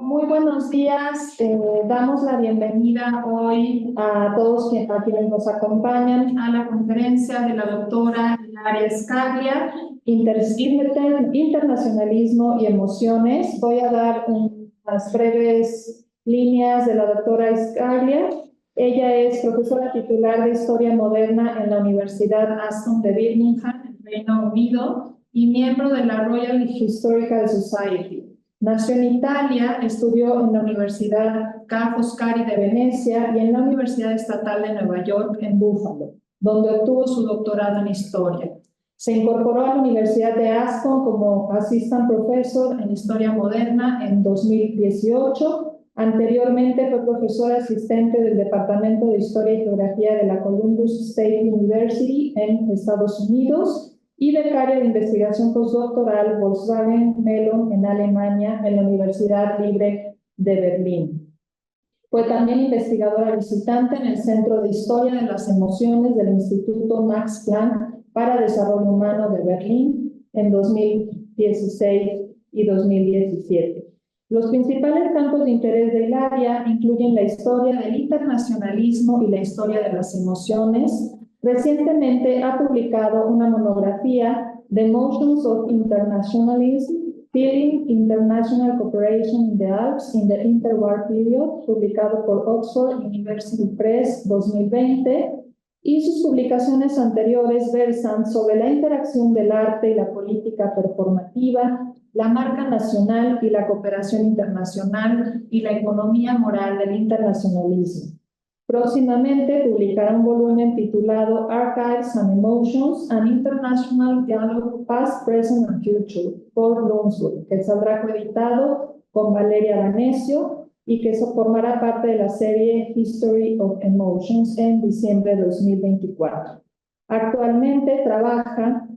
Muy buenos días. Damos la bienvenida hoy a todos quienes nos acompañan a la conferencia de la doctora Hilaria Scaglia, Internacionalismo y Emociones. Voy a dar unas breves líneas de la doctora Scaglia. Ella es profesora titular de Historia Moderna en la Universidad Aston de Birmingham, Reino Unido, y miembro de la Royal Historical Society. Nació en Italia, estudió en la Universidad Ca' Foscari de Venecia y en la Universidad Estatal de Nueva York en Buffalo, donde obtuvo su doctorado en Historia. Se incorporó a la Universidad de Aston como Assistant Professor en Historia Moderna en 2018. Anteriormente fue profesora asistente del Departamento de Historia y Geografía de la Columbus State University en Estados Unidos y becaria de investigación postdoctoral Volkswagen Mellon en Alemania en la Universidad Libre de Berlín. Fue también investigadora visitante en el Centro de Historia de las Emociones del Instituto Max Planck para Desarrollo Humano de Berlín en 2016 y 2017. Los principales campos de interés de Hilaria incluyen la historia del internacionalismo y la historia de las emociones. Recientemente ha publicado una monografía, The Emotions of Internationalism, Feeling International Cooperation in the Alps in the Interwar Period, publicado por Oxford University Press 2020, y sus publicaciones anteriores versan sobre la interacción del arte y la política performativa, la marca nacional y la cooperación internacional y la economía moral del internacionalismo. Próximamente publicará un volumen titulado Archives and Emotions, an International Dialogue Past, Present and Future, por Lunsburg, que saldrá coeditado con Valeria Danesio y que formará parte de la serie History of Emotions en diciembre de 2024. Actualmente trabaja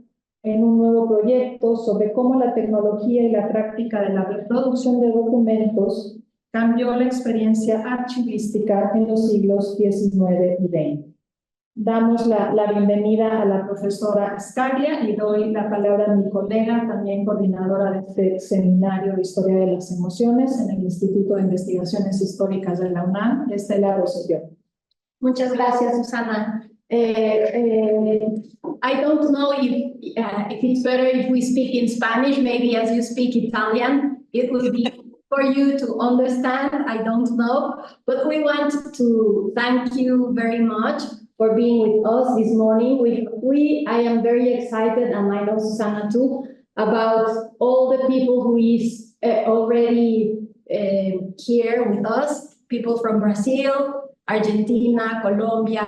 en un nuevo proyecto sobre cómo la tecnología y la práctica de la reproducción de documentos cambió la experiencia archivística en los siglos XIX y XX. Damos la bienvenida a la profesora Scaglia y doy la palabra a mi colega, también coordinadora de este seminario de Historia de las Emociones en el Instituto de Investigaciones Históricas de la UNAM, Estela Rosselló. Muchas gracias, Susana. I don't know if it's better if we speak in Spanish, maybe as you speak Italian, it will be for you to understand, I don't know, but we want to thank you very much for being with us this morning. I am very excited, and I know Susana too, about all the people who is already here with us, people from Brazil, Argentina, Colombia,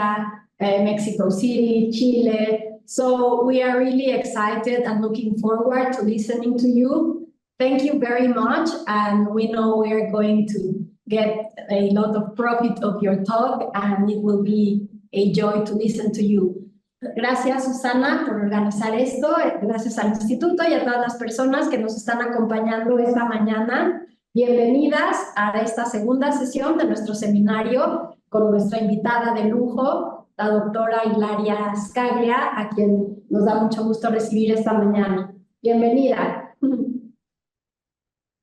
Mexico City, Chile. So we are really excited and looking forward to listening to you. Thank you very much, and we know we are going to get a lot of profit of your talk, and it will be a joy to listen to you. Gracias, Susana, por organizar esto. Gracias al Instituto y a todas las personas que nos están acompañando esta mañana. Bienvenidas a esta segunda sesión de nuestro seminario con nuestra invitada de lujo, la doctora Hilaria Scaglia, a quien nos da mucho gusto recibir esta mañana. Bienvenida.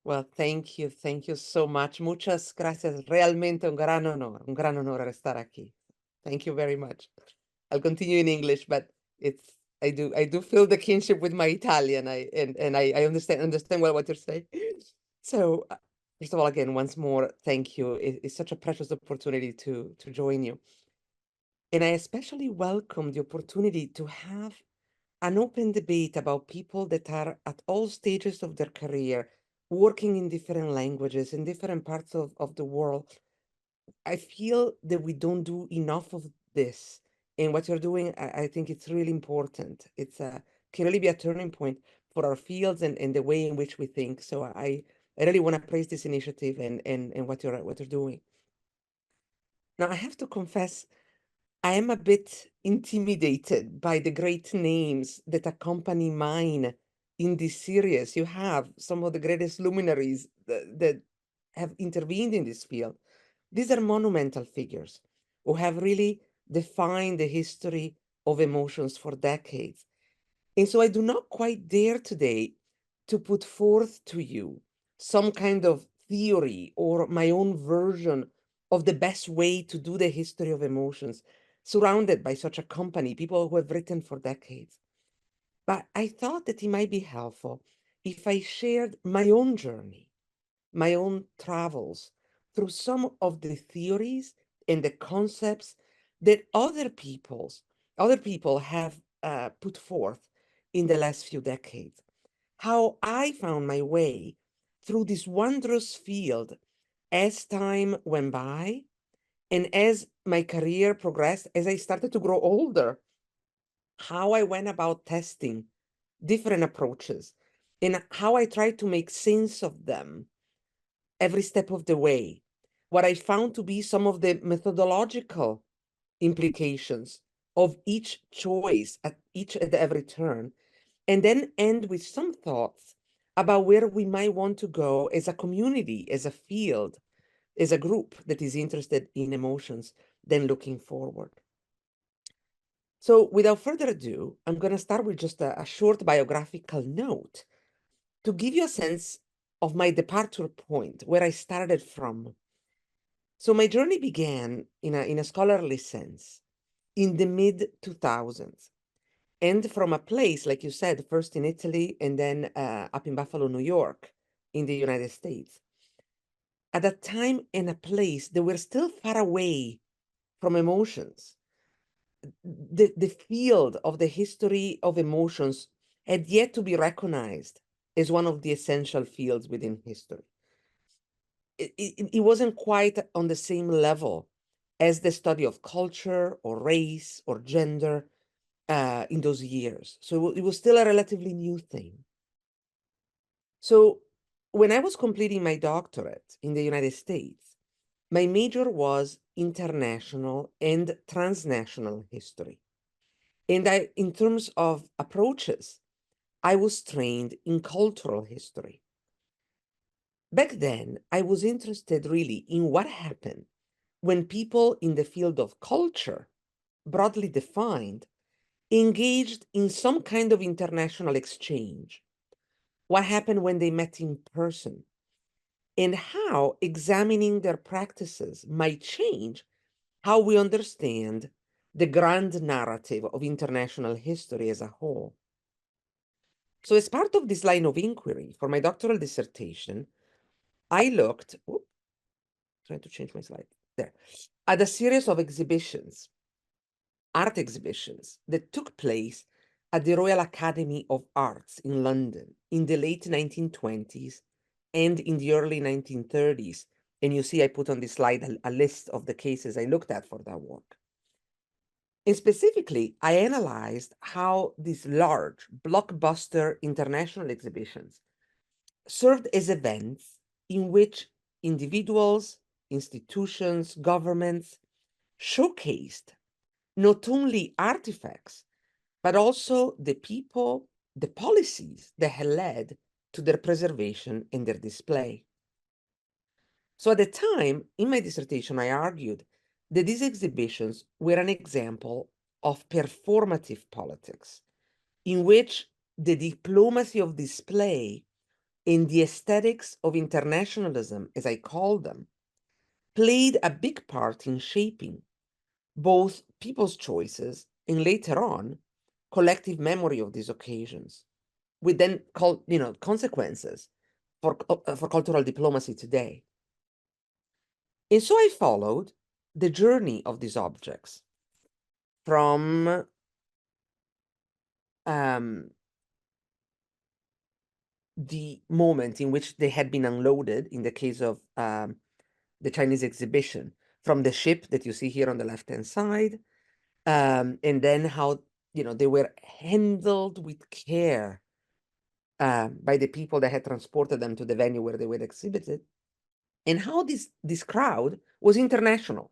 Well, thank you so much. Muchas gracias. Realmente un gran honor estar aquí. Thank you very much. I'll continue in English, but I do feel the kinship with my Italian. I understand well what you're saying. So, first of all, again, once more, thank you. It's such a precious opportunity to join you. And I especially welcome the opportunity to have an open debate about people that are at all stages of their career, working in different languages in different parts of the world. I feel that we don't do enough of this. And what you're doing, I think it's really important. It's can really be a turning point for our fields and the way in which we think. So I really want to praise this initiative and what you're doing. Now, I have to confess, I am a bit intimidated by the great names that accompany mine in this series. You have some of the greatest luminaries that have intervened in this field. These are monumental figures who have really defined the history of emotions for decades. And so I do not quite dare today to put forth to you some kind of theory or my own version of the best way to do the history of emotions, surrounded by such a company, people who have written for decades. But I thought that it might be helpful if I shared my own journey, my own travels through some of the theories and the concepts that other people have put forth in the last few decades. How I found my way through this wondrous field as time went by and as my career progressed, as I started to grow older, how I went about testing different approaches and how I tried to make sense of them every step of the way. What I found to be some of the methodological implications of each choice at every turn, and then end with some thoughts about where we might want to go as a community, as a field, as a group that is interested in emotions, then looking forward. So without further ado, I'm going to start with just a short biographical note to give you a sense of my departure point, where I started from. So my journey began in a scholarly sense in the mid-2000s. And from a place, like you said, first in Italy and then up in Buffalo, New York, in the United States. At a time and a place that were still far away from emotions. The field of the history of emotions had yet to be recognized as one of the essential fields within history. It wasn't quite on the same level as the study of culture or race or gender in those years. So it was still a relatively new thing. So when I was completing my doctorate in the United States, my major was international and transnational history. And in terms of approaches, I was trained in cultural history. Back then, I was interested really in what happened when people in the field of culture, broadly defined, engaged in some kind of international exchange. What happened when they met in person, and how examining their practices might change how we understand the grand narrative of international history as a whole. So as part of this line of inquiry for my doctoral dissertation, I looked, trying to change my slide, there, at a series of exhibitions, art exhibitions that took place at the Royal Academy of Arts in London in the late 1920s and in the early 1930s. And you see I put on this slide a list of the cases I looked at for that work. And specifically, I analyzed how these large blockbuster international exhibitions served as events in which individuals, institutions, governments showcased not only artifacts, but also the people, the policies that had led to their preservation and their display. So at the time, in my dissertation, I argued that these exhibitions were an example of performative politics, in which the diplomacy of display and the aesthetics of internationalism, as I call them, played a big part in shaping both people's choices and later on collective memory of these occasions, with then consequences for cultural diplomacy today. And so I followed the journey of these objects from the moment in which they had been unloaded, in the case of the Chinese exhibition, from the ship that you see here on the left-hand side, and then how they were handled with care by the people that had transported them to the venue where they were exhibited, and how this crowd was international.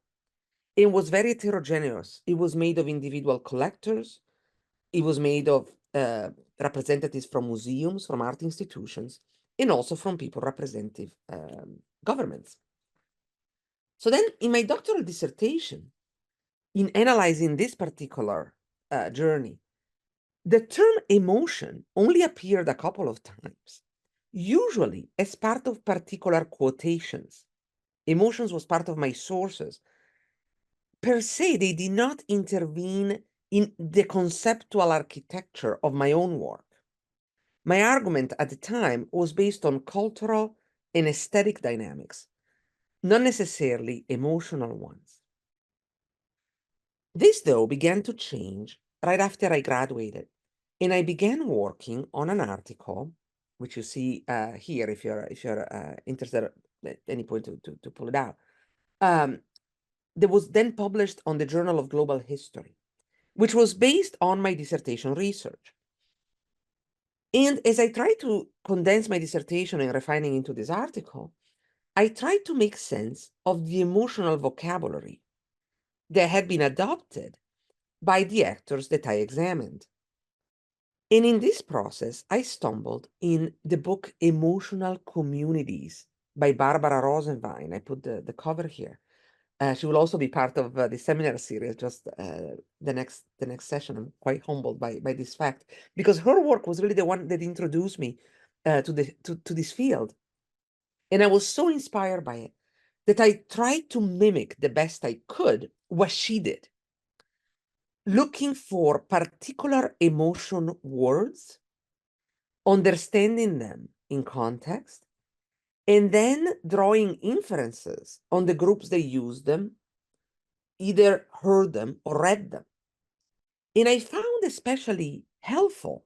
It was very heterogeneous. It was made of individual collectors. It was made of representatives from museums, from art institutions, and also from people representing governments. So then in my doctoral dissertation, in analyzing this particular journey, the term emotion only appeared a couple of times. usually as part of particular quotations. Emotions was part of my sources. Per se, they did not intervene in the conceptual architecture of my own work. My argument at the time was based on cultural and aesthetic dynamics, not necessarily emotional ones. This, though, began to change right after I graduated, and I began working on an article, which you see here if you're interested at any point to pull it out, that was then published on the Journal of Global History, which was based on my dissertation research. And as I tried to condense my dissertation and refining into this article, I tried to make sense of the emotional vocabulary that had been adopted by the actors that I examined. And in this process, I stumbled in the book Emotional Communities by Barbara Rosenwein. I put the cover here. She will also be part of the seminar series, just the next session. I'm quite humbled by this fact, because her work was really the one that introduced me to this field. And I was so inspired by it that I tried to mimic the best I could what she did, looking for particular emotion words, understanding them in context, and then drawing inferences on the groups that use them, either heard them or read them. And I found especially helpful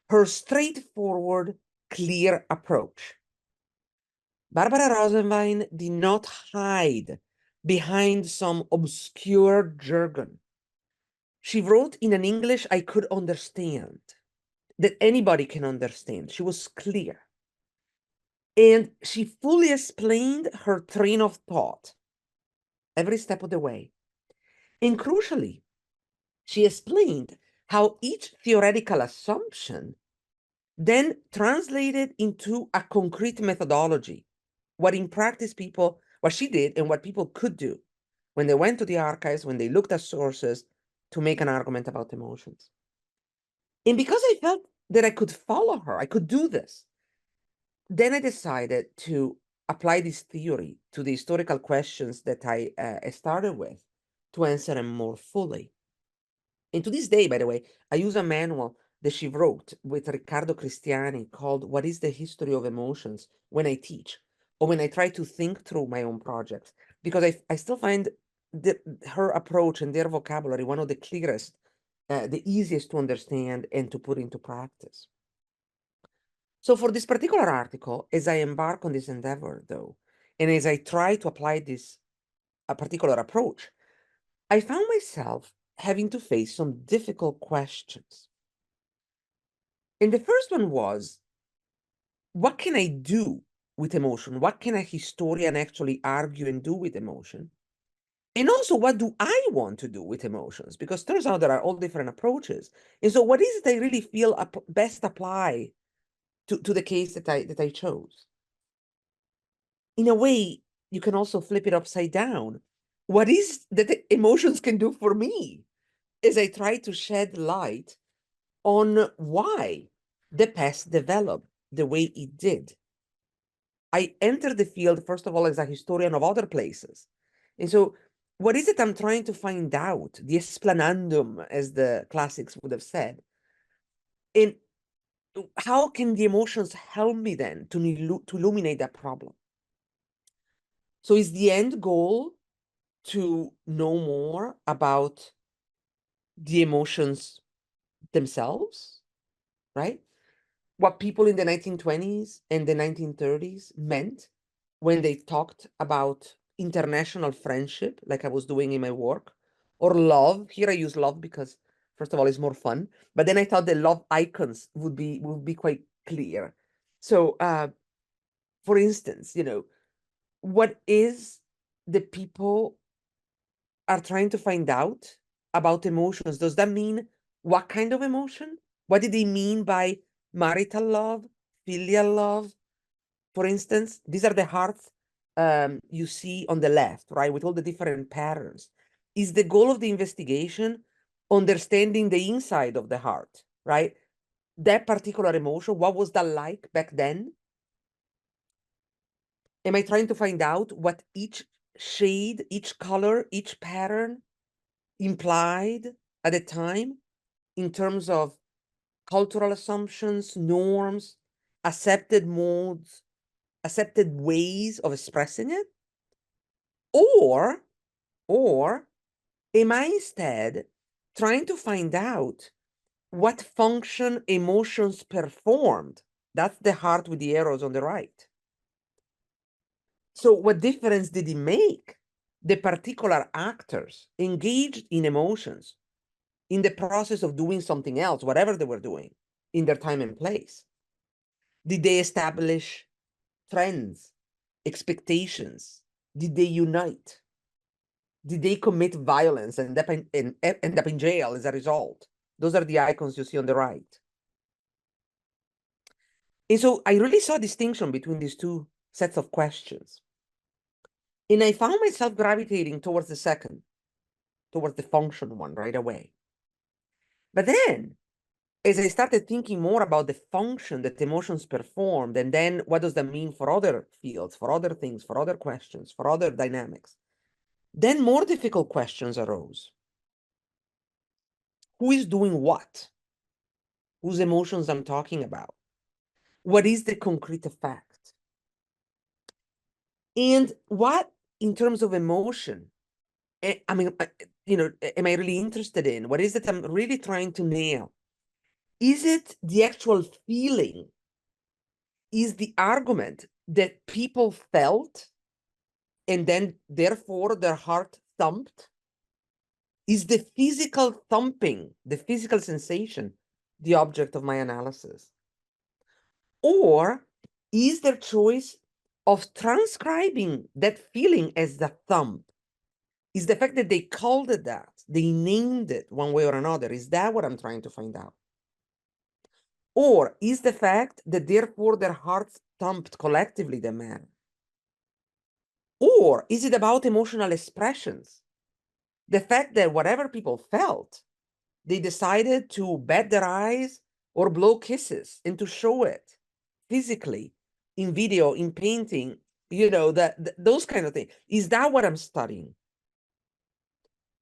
her straightforward, clear approach. Barbara Rosenwein did not hide behind some obscure jargon. She wrote in an English I could understand, that anybody can understand. She was clear. And she fully explained her train of thought every step of the way. And crucially, she explained how each theoretical assumption then translated into a concrete methodology, what in practice what she did and what people could do when they went to the archives, when they looked at sources to make an argument about emotions. And because I felt that I could follow her, I could do this, then I decided to apply this theory to the historical questions that I started with to answer them more fully. And to this day, by the way, I use a manual that she wrote with Riccardo Cristiani called What is the History of Emotions when I teach, or when I try to think through my own projects, because I still find her approach and their vocabulary one of the clearest, the easiest to understand and to put into practice. So for this particular article, as I embark on this endeavor, though, and as I try to apply this particular approach, I found myself having to face some difficult questions. And the first one was, what can I do with emotion? What can a historian actually argue and do with emotion? And also, what do I want to do with emotions? Because turns out there are all different approaches. And so what is it I really feel best apply to the case that I chose? In a way, you can also flip it upside down. What is that the emotions can do for me as I try to shed light on why the past developed the way it did? I entered the field, first of all, as a historian of other places. And so what is it I'm trying to find out? The explanandum, as the classics would have said. And how can the emotions help me then to illuminate that problem? So is the end goal to know more about the emotions themselves, right? What people in the 1920s and the 1930s meant when they talked about international friendship, like I was doing in my work, or love. Here I use love because, first of all, it's more fun. But then I thought the love icons would be quite clear. So, for instance, what is the people are trying to find out about emotions? Does that mean what kind of emotion? What did they mean by marital love, filial love? For instance, these are the hearts you see on the left, right, with all the different patterns. Is the goal of the investigation understanding the inside of the heart, right? That particular emotion, what was that like back then? Am I trying to find out what each shade, each color, each pattern implied at the time in terms of cultural assumptions, norms, accepted modes, accepted ways of expressing it? Or am I instead trying to find out what function emotions performed? That's the heart with the arrows on the right. So what difference did it make? The particular actors engaged in emotions in the process of doing something else, whatever they were doing, in their time and place. Did they establish trends, expectations? Did they unite? Did they commit violence and end up in jail as a result? Those are the icons you see on the right. And so I really saw a distinction between these two sets of questions. And I found myself gravitating towards the second, towards the function one right away. But then, as I started thinking more about the function that emotions performed, and then what does that mean for other fields, for other things, for other questions, for other dynamics, then more difficult questions arose. Who is doing what? Whose emotions I'm talking about? What is the concrete effect? And what, in terms of emotion, I mean, am I really interested in? What is it I'm really trying to nail? Is it the actual feeling? Is the argument that people felt and then therefore their heart thumped? Is the physical thumping, the physical sensation, the object of my analysis? Or is their choice of transcribing that feeling as the thump? Is the fact that they called it that, they named it one way or another, is that what I'm trying to find out? Or is the fact that therefore their hearts thumped collectively the manner? Or is it about emotional expressions? The fact that whatever people felt, they decided to bat their eyes or blow kisses and to show it physically in video, in painting, those kind of things. Is that what I'm studying?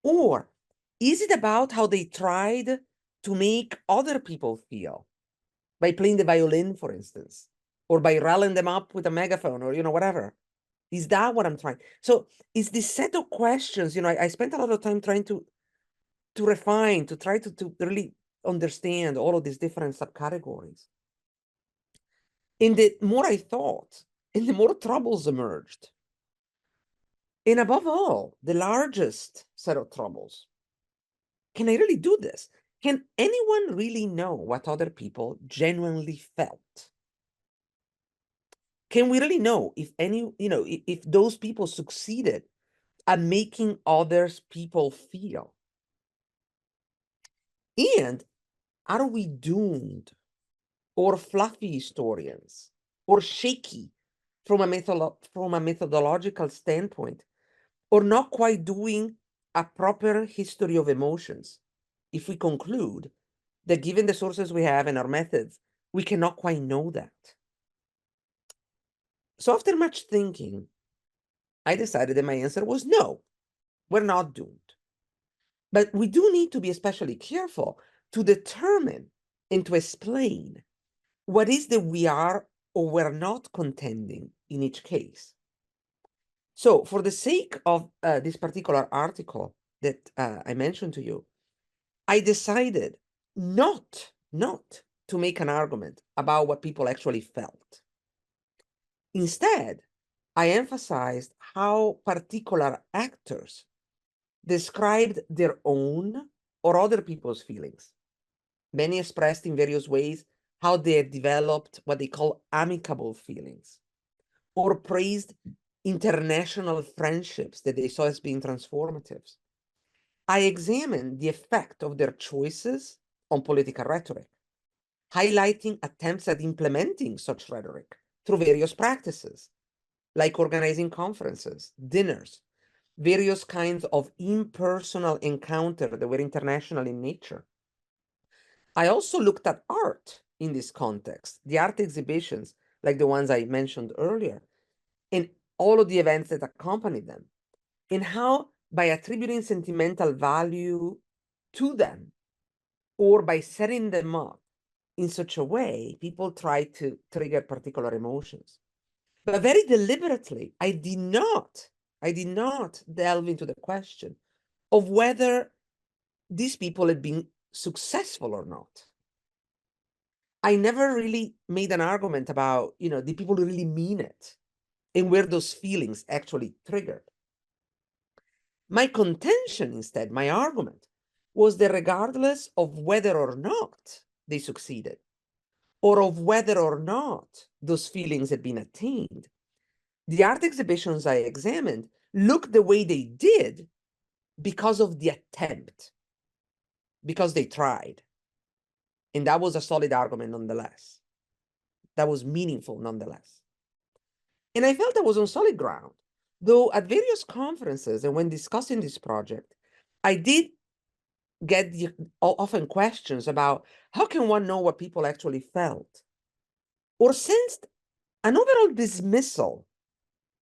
Or is it about how they tried to make other people feel by playing the violin, for instance, or by rallying them up with a megaphone or, whatever? Is that what I'm trying? So it's this set of questions, I spent a lot of time trying to refine, to try to really understand all of these different subcategories. And the more I thought, and the more troubles emerged. And above all, the largest set of troubles. Can I really do this? Can anyone really know what other people genuinely felt? Can we really know if if those people succeeded at making others people feel? And are we doomed or fluffy historians or shaky from a methodological standpoint, or not quite doing a proper history of emotions if we conclude that given the sources we have and our methods, we cannot quite know that? So after much thinking, I decided that my answer was no, we're not doomed. But we do need to be especially careful to determine and to explain what is that we are or we're not contending in each case. So for the sake of this particular article that I mentioned to you, I decided not to make an argument about what people actually felt. Instead, I emphasized how particular actors described their own or other people's feelings. Many expressed in various ways how they had developed what they call amicable feelings, or praised international friendships that they saw as being transformative. I examined the effect of their choices on political rhetoric, highlighting attempts at implementing such rhetoric through various practices, like organizing conferences, dinners, various kinds of impersonal encounter that were international in nature. I also looked at art in this context, the art exhibitions, like the ones I mentioned earlier, and all of the events that accompany them, and how by attributing sentimental value to them, or by setting them up in such a way, people try to trigger particular emotions. But very deliberately, I did not delve into the question of whether these people had been successful or not. I never really made an argument about, did people really mean it? And were those feelings actually triggered? My contention instead, my argument, was that regardless of whether or not they succeeded, or of whether or not those feelings had been attained, the art exhibitions I examined looked the way they did because of the attempt, because they tried. And that was a solid argument nonetheless. That was meaningful nonetheless. And I felt I was on solid ground, though at various conferences and when discussing this project, I did get often questions about how can one know what people actually felt, or sensed an overall dismissal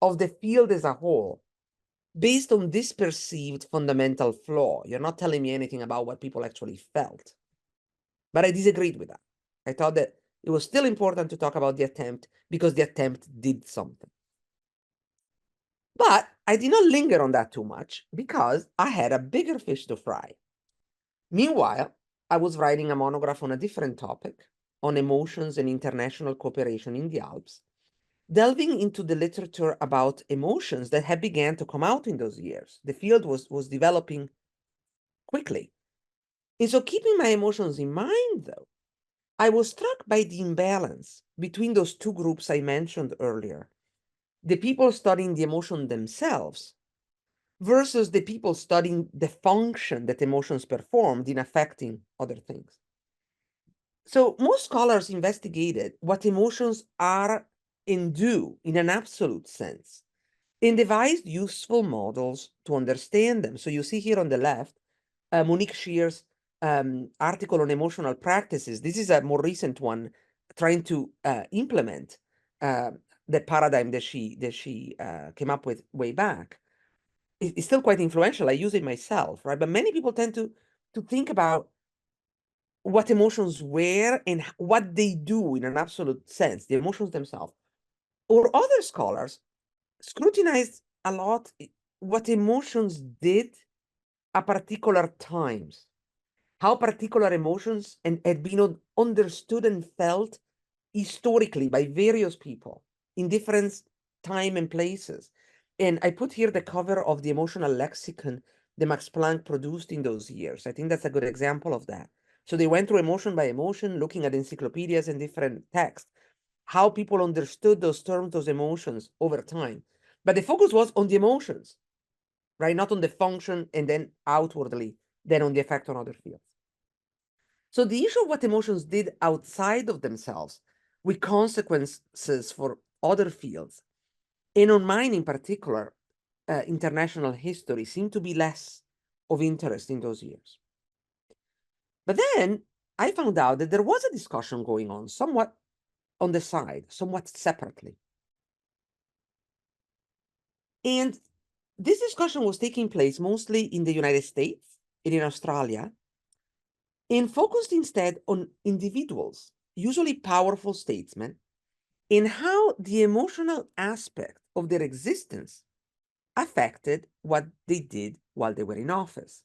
of the field as a whole based on this perceived fundamental flaw. You're not telling me anything about what people actually felt. But I disagreed with that. I thought that it was still important to talk about the attempt because the attempt did something. But I did not linger on that too much because I had a bigger fish to fry. Meanwhile, I was writing a monograph on a different topic, on emotions and international cooperation in the Alps, delving into the literature about emotions that had began to come out in those years. The field was developing quickly. And so keeping my emotions in mind, though, I was struck by the imbalance between those two groups I mentioned earlier, the people studying the emotion themselves versus the people studying the function that emotions performed in affecting other things. So most scholars investigated what emotions are and do in an absolute sense and devised useful models to understand them. So you see here on the left, Monique Shear's article on emotional practices. This is a more recent one, trying to implement the paradigm that she came up with way back. It's still quite influential. I use it myself, right? But many people tend to think about what emotions were and what they do in an absolute sense, the emotions themselves. Or other scholars scrutinized a lot what emotions did at particular times, how particular emotions had been understood and felt historically by various people in different time and places. And I put here the cover of the emotional lexicon that Max Planck produced in those years. I think that's a good example of that. So they went through emotion by emotion, looking at encyclopedias and different texts, how people understood those terms, those emotions over time. But the focus was on the emotions, right? Not on the function and then outwardly, then on the effect on other fields. So the issue of what emotions did outside of themselves with consequences for other fields, and on mine in particular, international history, seemed to be less of interest in those years. But then I found out that there was a discussion going on somewhat on the side, somewhat separately. And this discussion was taking place mostly in the United States and in Australia, and focused instead on individuals, usually powerful statesmen, in how the emotional aspect of their existence affected what they did while they were in office.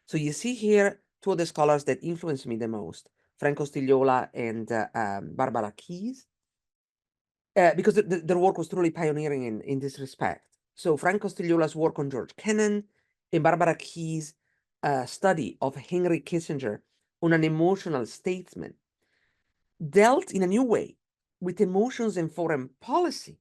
So you see here two of the scholars that influenced me the most, Franco Stigliola and Barbara Keyes, because their work was truly pioneering in this respect. So Franco Stigliola's work on George Kennan and Barbara Keyes' study of Henry Kissinger on an emotional statesman dealt in a new way with emotions and foreign policy.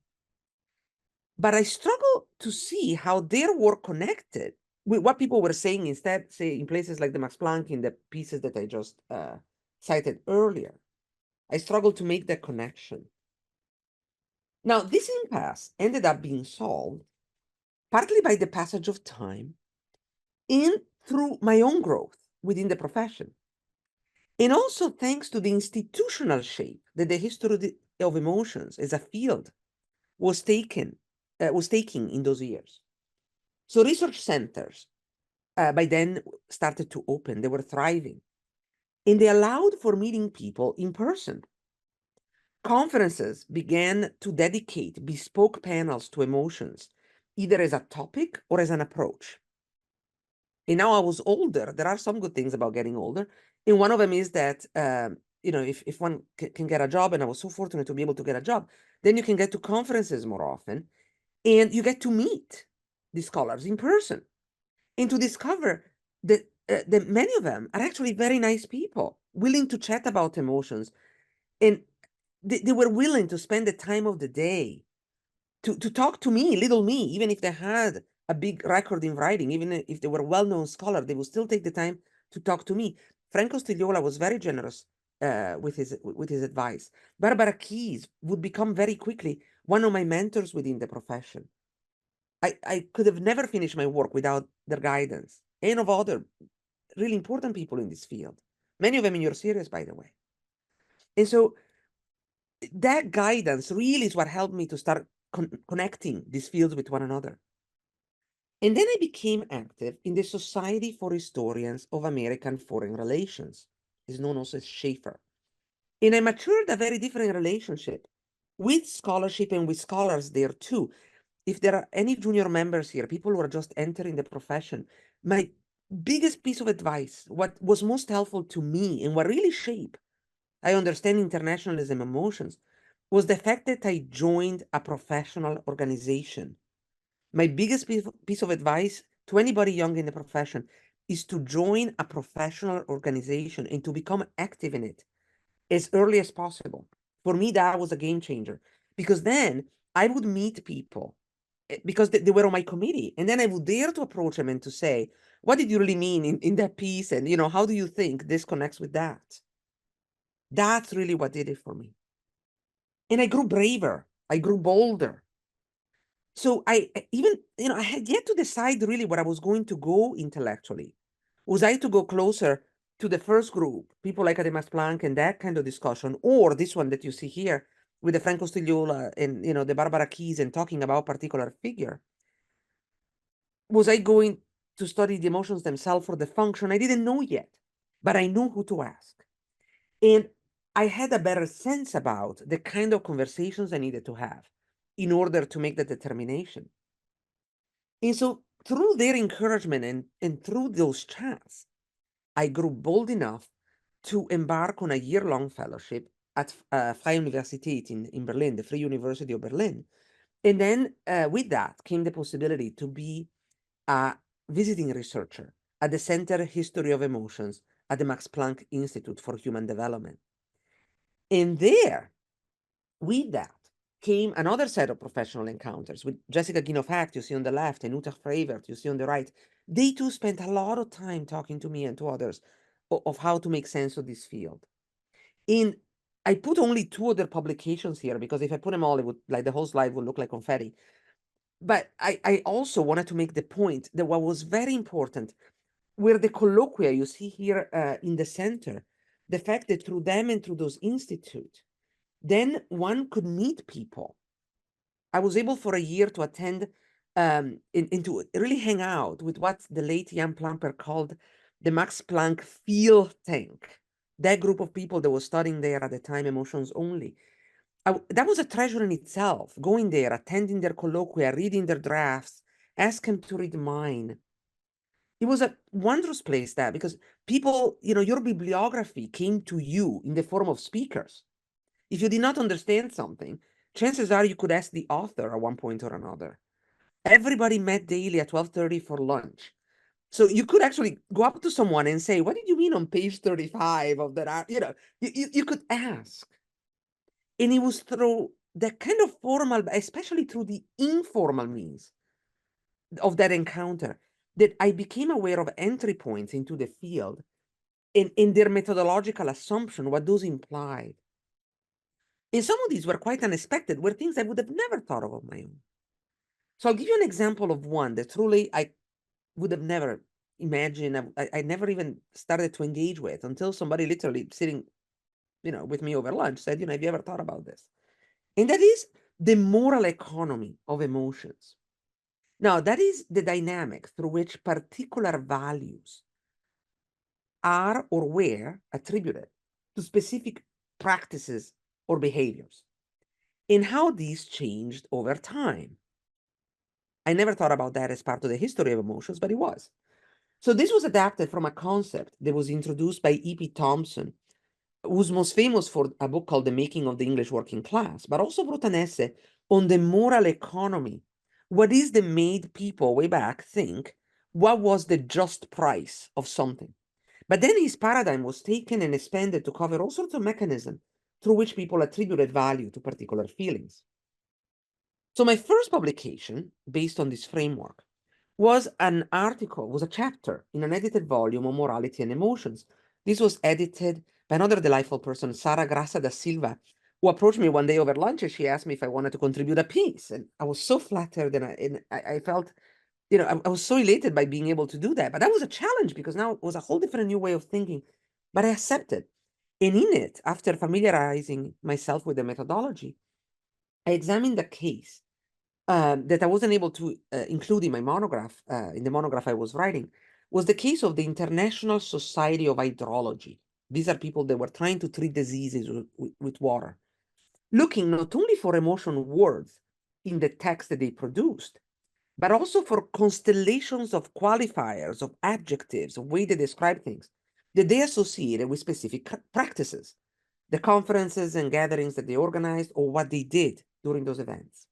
But I struggle to see how their work connected with what people were saying instead, say in places like the Max Planck, in the pieces that I just cited earlier. I struggle to make that connection. Now, this impasse ended up being solved partly by the passage of time and through my own growth within the profession. And also thanks to the institutional shape that the history of emotions as a field was taken was taking in those years. So research centers by then started to open. They were thriving. And they allowed for meeting people in person. Conferences began to dedicate bespoke panels to emotions, either as a topic or as an approach. And now I was older. There are some good things about getting older. And one of them is that, if one can get a job, and I was so fortunate to be able to get a job, then you can get to conferences more often, and you get to meet the scholars in person and to discover that many of them are actually very nice people, willing to chat about emotions. And they were willing to spend the time of the day to talk to me, little me, even if they had a big record in writing, even if they were a well-known scholar, they would still take the time to talk to me. Franco Stigliola was very generous with his advice. Barbara Keyes would become very quickly one of my mentors within the profession. I could have never finished my work without their guidance, and of other really important people in this field, many of them in your series, by the way. And so that guidance really is what helped me to start connecting these fields with one another. And then I became active in the Society for Historians of American Foreign Relations, is known also as SHAFER. And I matured a very different relationship with scholarship and with scholars there too. If there are any junior members here, people who are just entering the profession, my biggest piece of advice, what was most helpful to me and what really shaped I understand internationalism emotions, was the fact that I joined a professional organization. My biggest piece of advice to anybody young in the profession is to join a professional organization and to become active in it as early as possible. For me, that was a game changer, because then I would meet people because they were on my committee, and then I would dare to approach them and to say, what did you really mean in that piece? And, how do you think this connects with that? That's really what did it for me. And I grew braver. I grew bolder. So I had yet to decide really where I was going to go intellectually. Was I to go closer to the first group, people like Ademar Planck and that kind of discussion, or this one that you see here with the Franco Stigliola and, the Barbara Keyes and talking about particular figure? Was I going to study the emotions themselves or the function? I didn't know yet, but I knew who to ask. And I had a better sense about the kind of conversations I needed to have in order to make the determination. And so through their encouragement and through those chats, I grew bold enough to embark on a year-long fellowship at Freie Universität in Berlin, the Free University of Berlin. And then with that came the possibility to be a visiting researcher at the Center History of Emotions at the Max Planck Institute for Human Development. And there, with that, came another set of professional encounters with Jessica Guinofact, you see on the left, and Uta Frevert, you see on the right. They too spent a lot of time talking to me and to others of how to make sense of this field. And I put only 2 other publications here because if I put them all, it would like the whole slide would look like confetti. But I also wanted to make the point that what was very important were the colloquia you see here in the center, the fact that through them and through those institutes, then one could meet people. I was able for a year to attend and to really hang out with what the late Jan Plumper called the Max Planck Field Tank, that group of people that was studying there at the time, emotions only. That was a treasure in itself, going there, attending their colloquia, reading their drafts, ask them to read mine. It was a wondrous place there because people, your bibliography came to you in the form of speakers. If you did not understand something, chances are you could ask the author at one point or another. Everybody met daily at 12:30 for lunch. So you could actually go up to someone and say, what did you mean on page 35 of that? You could ask. And it was through that kind of formal, especially through the informal means of that encounter, that I became aware of entry points into the field and in their methodological assumption, what those implied. And some of these were quite unexpected, were things I would have never thought of on my own. So I'll give you an example of one that truly I would have never imagined. I never even started to engage with until somebody literally sitting, with me over lunch said, have you ever thought about this? And that is the moral economy of emotions. Now, that is the dynamic through which particular values are or were attributed to specific practices or behaviors, and how these changed over time. I never thought about that as part of the history of emotions, but it was. So this was adapted from a concept that was introduced by E.P. Thompson, who's most famous for a book called The Making of the English Working Class, but also wrote an essay on the moral economy. What is that made people way back think what was the just price of something? But then his paradigm was taken and expanded to cover all sorts of mechanisms through which people attributed value to particular feelings. So my first publication, based on this framework, was an article, was a chapter in an edited volume on morality and emotions. This was edited by another delightful person, Sara Graça da Silva, who approached me one day over lunch and she asked me if I wanted to contribute a piece. And I was so flattered and I felt, I was so elated by being able to do that. But that was a challenge because now it was a whole different new way of thinking. But I accepted. And in it, after familiarizing myself with the methodology, I examined the case that I wasn't able to include in my monograph, in the monograph I was writing, was the case of the International Society of Hydrology. These are people that were trying to treat diseases with water, looking not only for emotional words in the text that they produced, but also for constellations of qualifiers, of adjectives, of way they describe things that they associated with specific practices, the conferences and gatherings that they organized, or what they did during those events.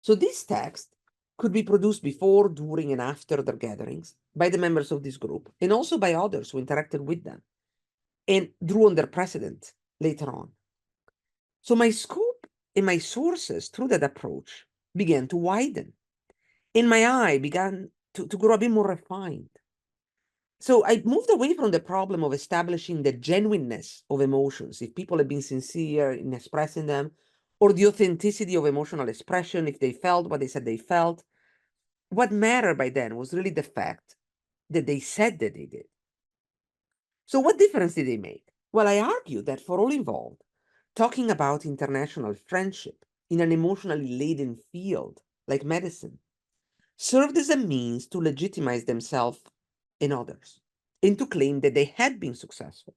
So this text could be produced before, during, and after their gatherings by the members of this group, and also by others who interacted with them and drew on their precedent later on. So my scope and my sources through that approach began to widen, and my eye began to grow a bit more refined. So I moved away from the problem of establishing the genuineness of emotions, if people had been sincere in expressing them, or the authenticity of emotional expression, if they felt what they said they felt. What mattered by then was really the fact that they said that they did. So what difference did they make? Well, I argue that for all involved, talking about international friendship in an emotionally laden field like medicine served as a means to legitimize themselves and others, and to claim that they had been successful.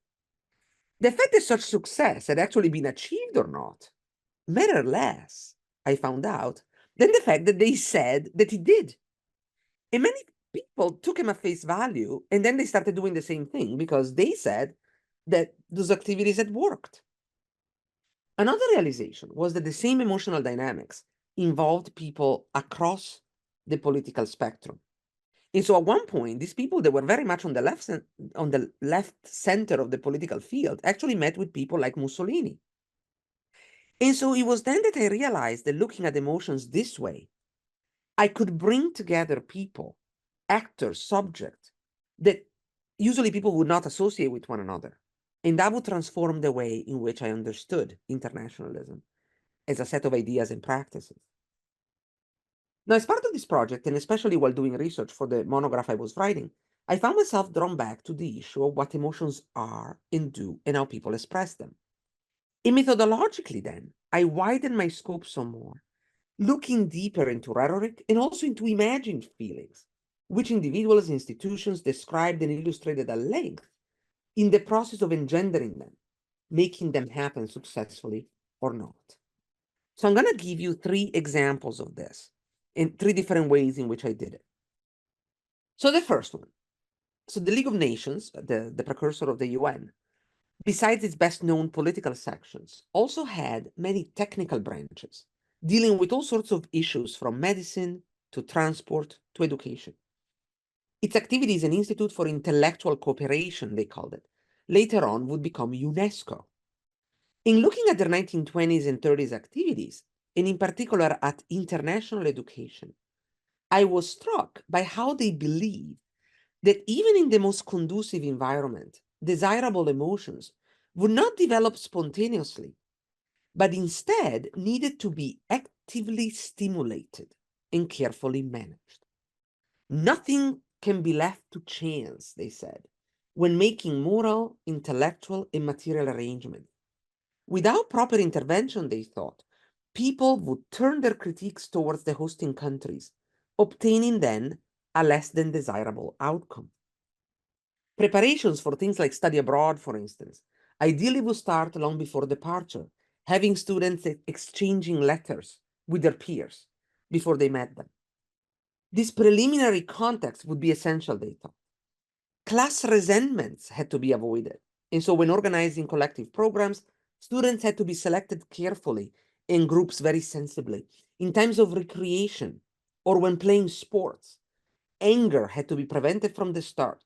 The fact that such success had actually been achieved or not mattered less, I found out, than the fact that they said that it did. And many people took him at face value, and then they started doing the same thing because they said that those activities had worked. Another realization was that the same emotional dynamics involved people across the political spectrum. And so at one point, these people that were very much on the left center of the political field actually met with people like Mussolini. And so it was then that I realized that looking at emotions this way, I could bring together people, actors, subjects, that usually people would not associate with one another. And that would transform the way in which I understood internationalism as a set of ideas and practices. Now, as part of this project, and especially while doing research for the monograph I was writing, I found myself drawn back to the issue of what emotions are and do and how people express them. And methodologically, then, I widened my scope some more, looking deeper into rhetoric and also into imagined feelings, which individuals and institutions described and illustrated at length in the process of engendering them, making them happen successfully or not. So I'm going to give you 3 examples of this in 3 different ways in which I did it. So the first one, so the League of Nations, the precursor of the UN, besides its best known political sections, also had many technical branches dealing with all sorts of issues from medicine to transport to education. Its activity is an institute for intellectual cooperation, they called it. Later on would become UNESCO. In looking at their 1920s and 30s activities, and in particular at international education, I was struck by how they believed that even in the most conducive environment, desirable emotions would not develop spontaneously, but instead needed to be actively stimulated and carefully managed. Nothing can be left to chance, they said, when making moral, intellectual, and material arrangements. Without proper intervention, they thought, people would turn their critiques towards the hosting countries, obtaining then a less than desirable outcome. Preparations for things like study abroad, for instance, ideally would start long before departure, having students exchanging letters with their peers before they met them. This preliminary context would be essential, they thought. Class resentments had to be avoided. And so when organizing collective programs, students had to be selected carefully in groups very sensibly. In times of recreation or when playing sports, anger had to be prevented from the start.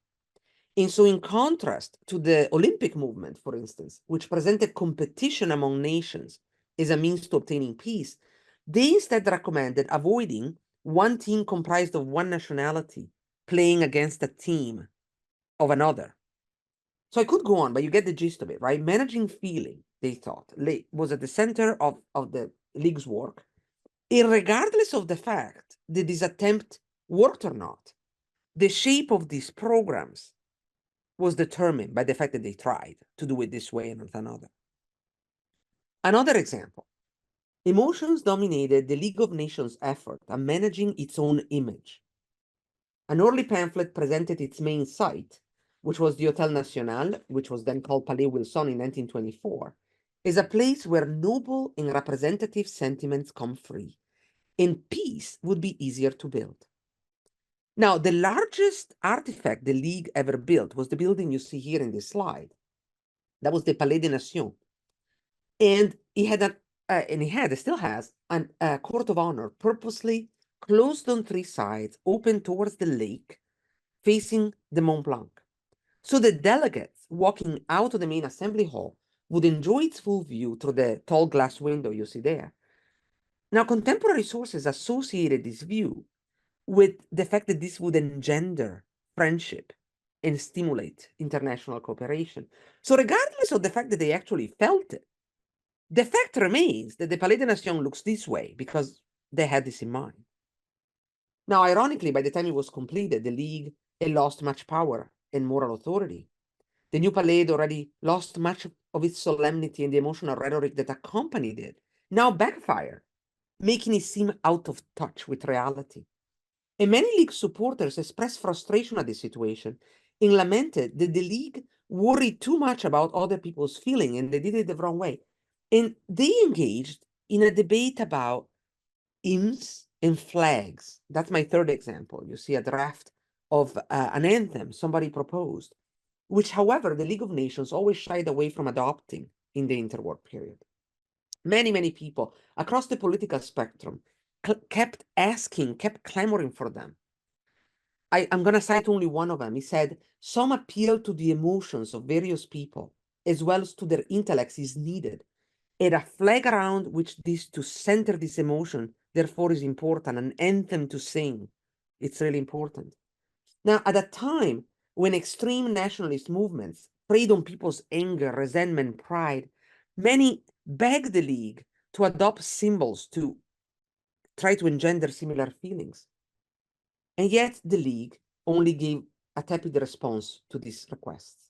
And so in contrast to the Olympic movement, for instance, which presented competition among nations as a means to obtaining peace, they instead recommended avoiding one team comprised of one nationality playing against a team of another. So I could go on, but you get the gist of it, right? Managing feeling, they thought, was at the center of the League's work, regardless of the fact that this attempt worked or not. The shape of these programs was determined by the fact that they tried to do it this way and not another. Another example, emotions dominated the League of Nations' effort at managing its own image. An early pamphlet presented its main site, which was the Hotel National, which was then called Palais Wilson in 1924, as a place where noble and representative sentiments come free, and peace would be easier to build. Now, the largest artifact the League ever built was the building you see here in this slide. That was the Palais des Nations. And it had it still has, a court of honor purposely closed on three sides, open towards the lake, facing the Mont Blanc. So the delegates walking out of the main assembly hall would enjoy its full view through the tall glass window you see there. Now, contemporary sources associated this view with the fact that this would engender friendship and stimulate international cooperation. So regardless of the fact that they actually felt it, the fact remains that the Palais des Nations looks this way because they had this in mind. Now, ironically, by the time it was completed, the League had lost much power and moral authority. The new Palais had already lost much of its solemnity and the emotional rhetoric that accompanied it, now backfired, making it seem out of touch with reality. And many League supporters expressed frustration at the situation and lamented that the League worried too much about other people's feelings and they did it the wrong way. And they engaged in a debate about hymns and flags. That's my third example. You see a draft of an anthem somebody proposed, which, however, the League of Nations always shied away from adopting in the interwar period. Many people across the political spectrum kept clamoring for them. I'm going to cite only one of them. He said, some appeal to the emotions of various people as well as to their intellects is needed. And a flag around which to center this emotion, therefore, is important, an anthem to sing. It's really important. Now, at a time when extreme nationalist movements preyed on people's anger, resentment, pride, many begged the League to adopt symbols to try to engender similar feelings. And yet the League only gave a tepid response to these requests.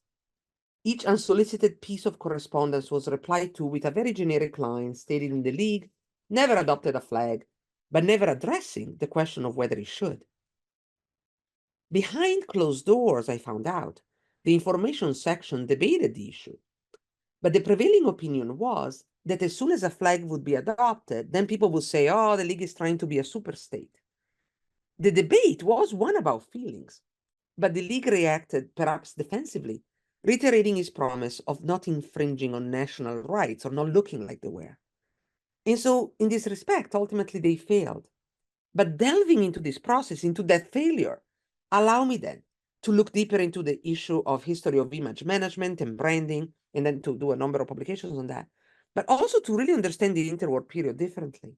Each unsolicited piece of correspondence was replied to with a very generic line stating the League never adopted a flag, but never addressing the question of whether it should. Behind closed doors, I found out, the information section debated the issue. But the prevailing opinion was that as soon as a flag would be adopted, then people would say, oh, the League is trying to be a superstate. The debate was one about feelings, but the League reacted perhaps defensively, reiterating its promise of not infringing on national rights or not looking like they were. And so, in this respect, ultimately they failed. But delving into this process, into that failure, allow me then to look deeper into the issue of history of image management and branding, and then to do a number of publications on that, but also to really understand the interwar period differently.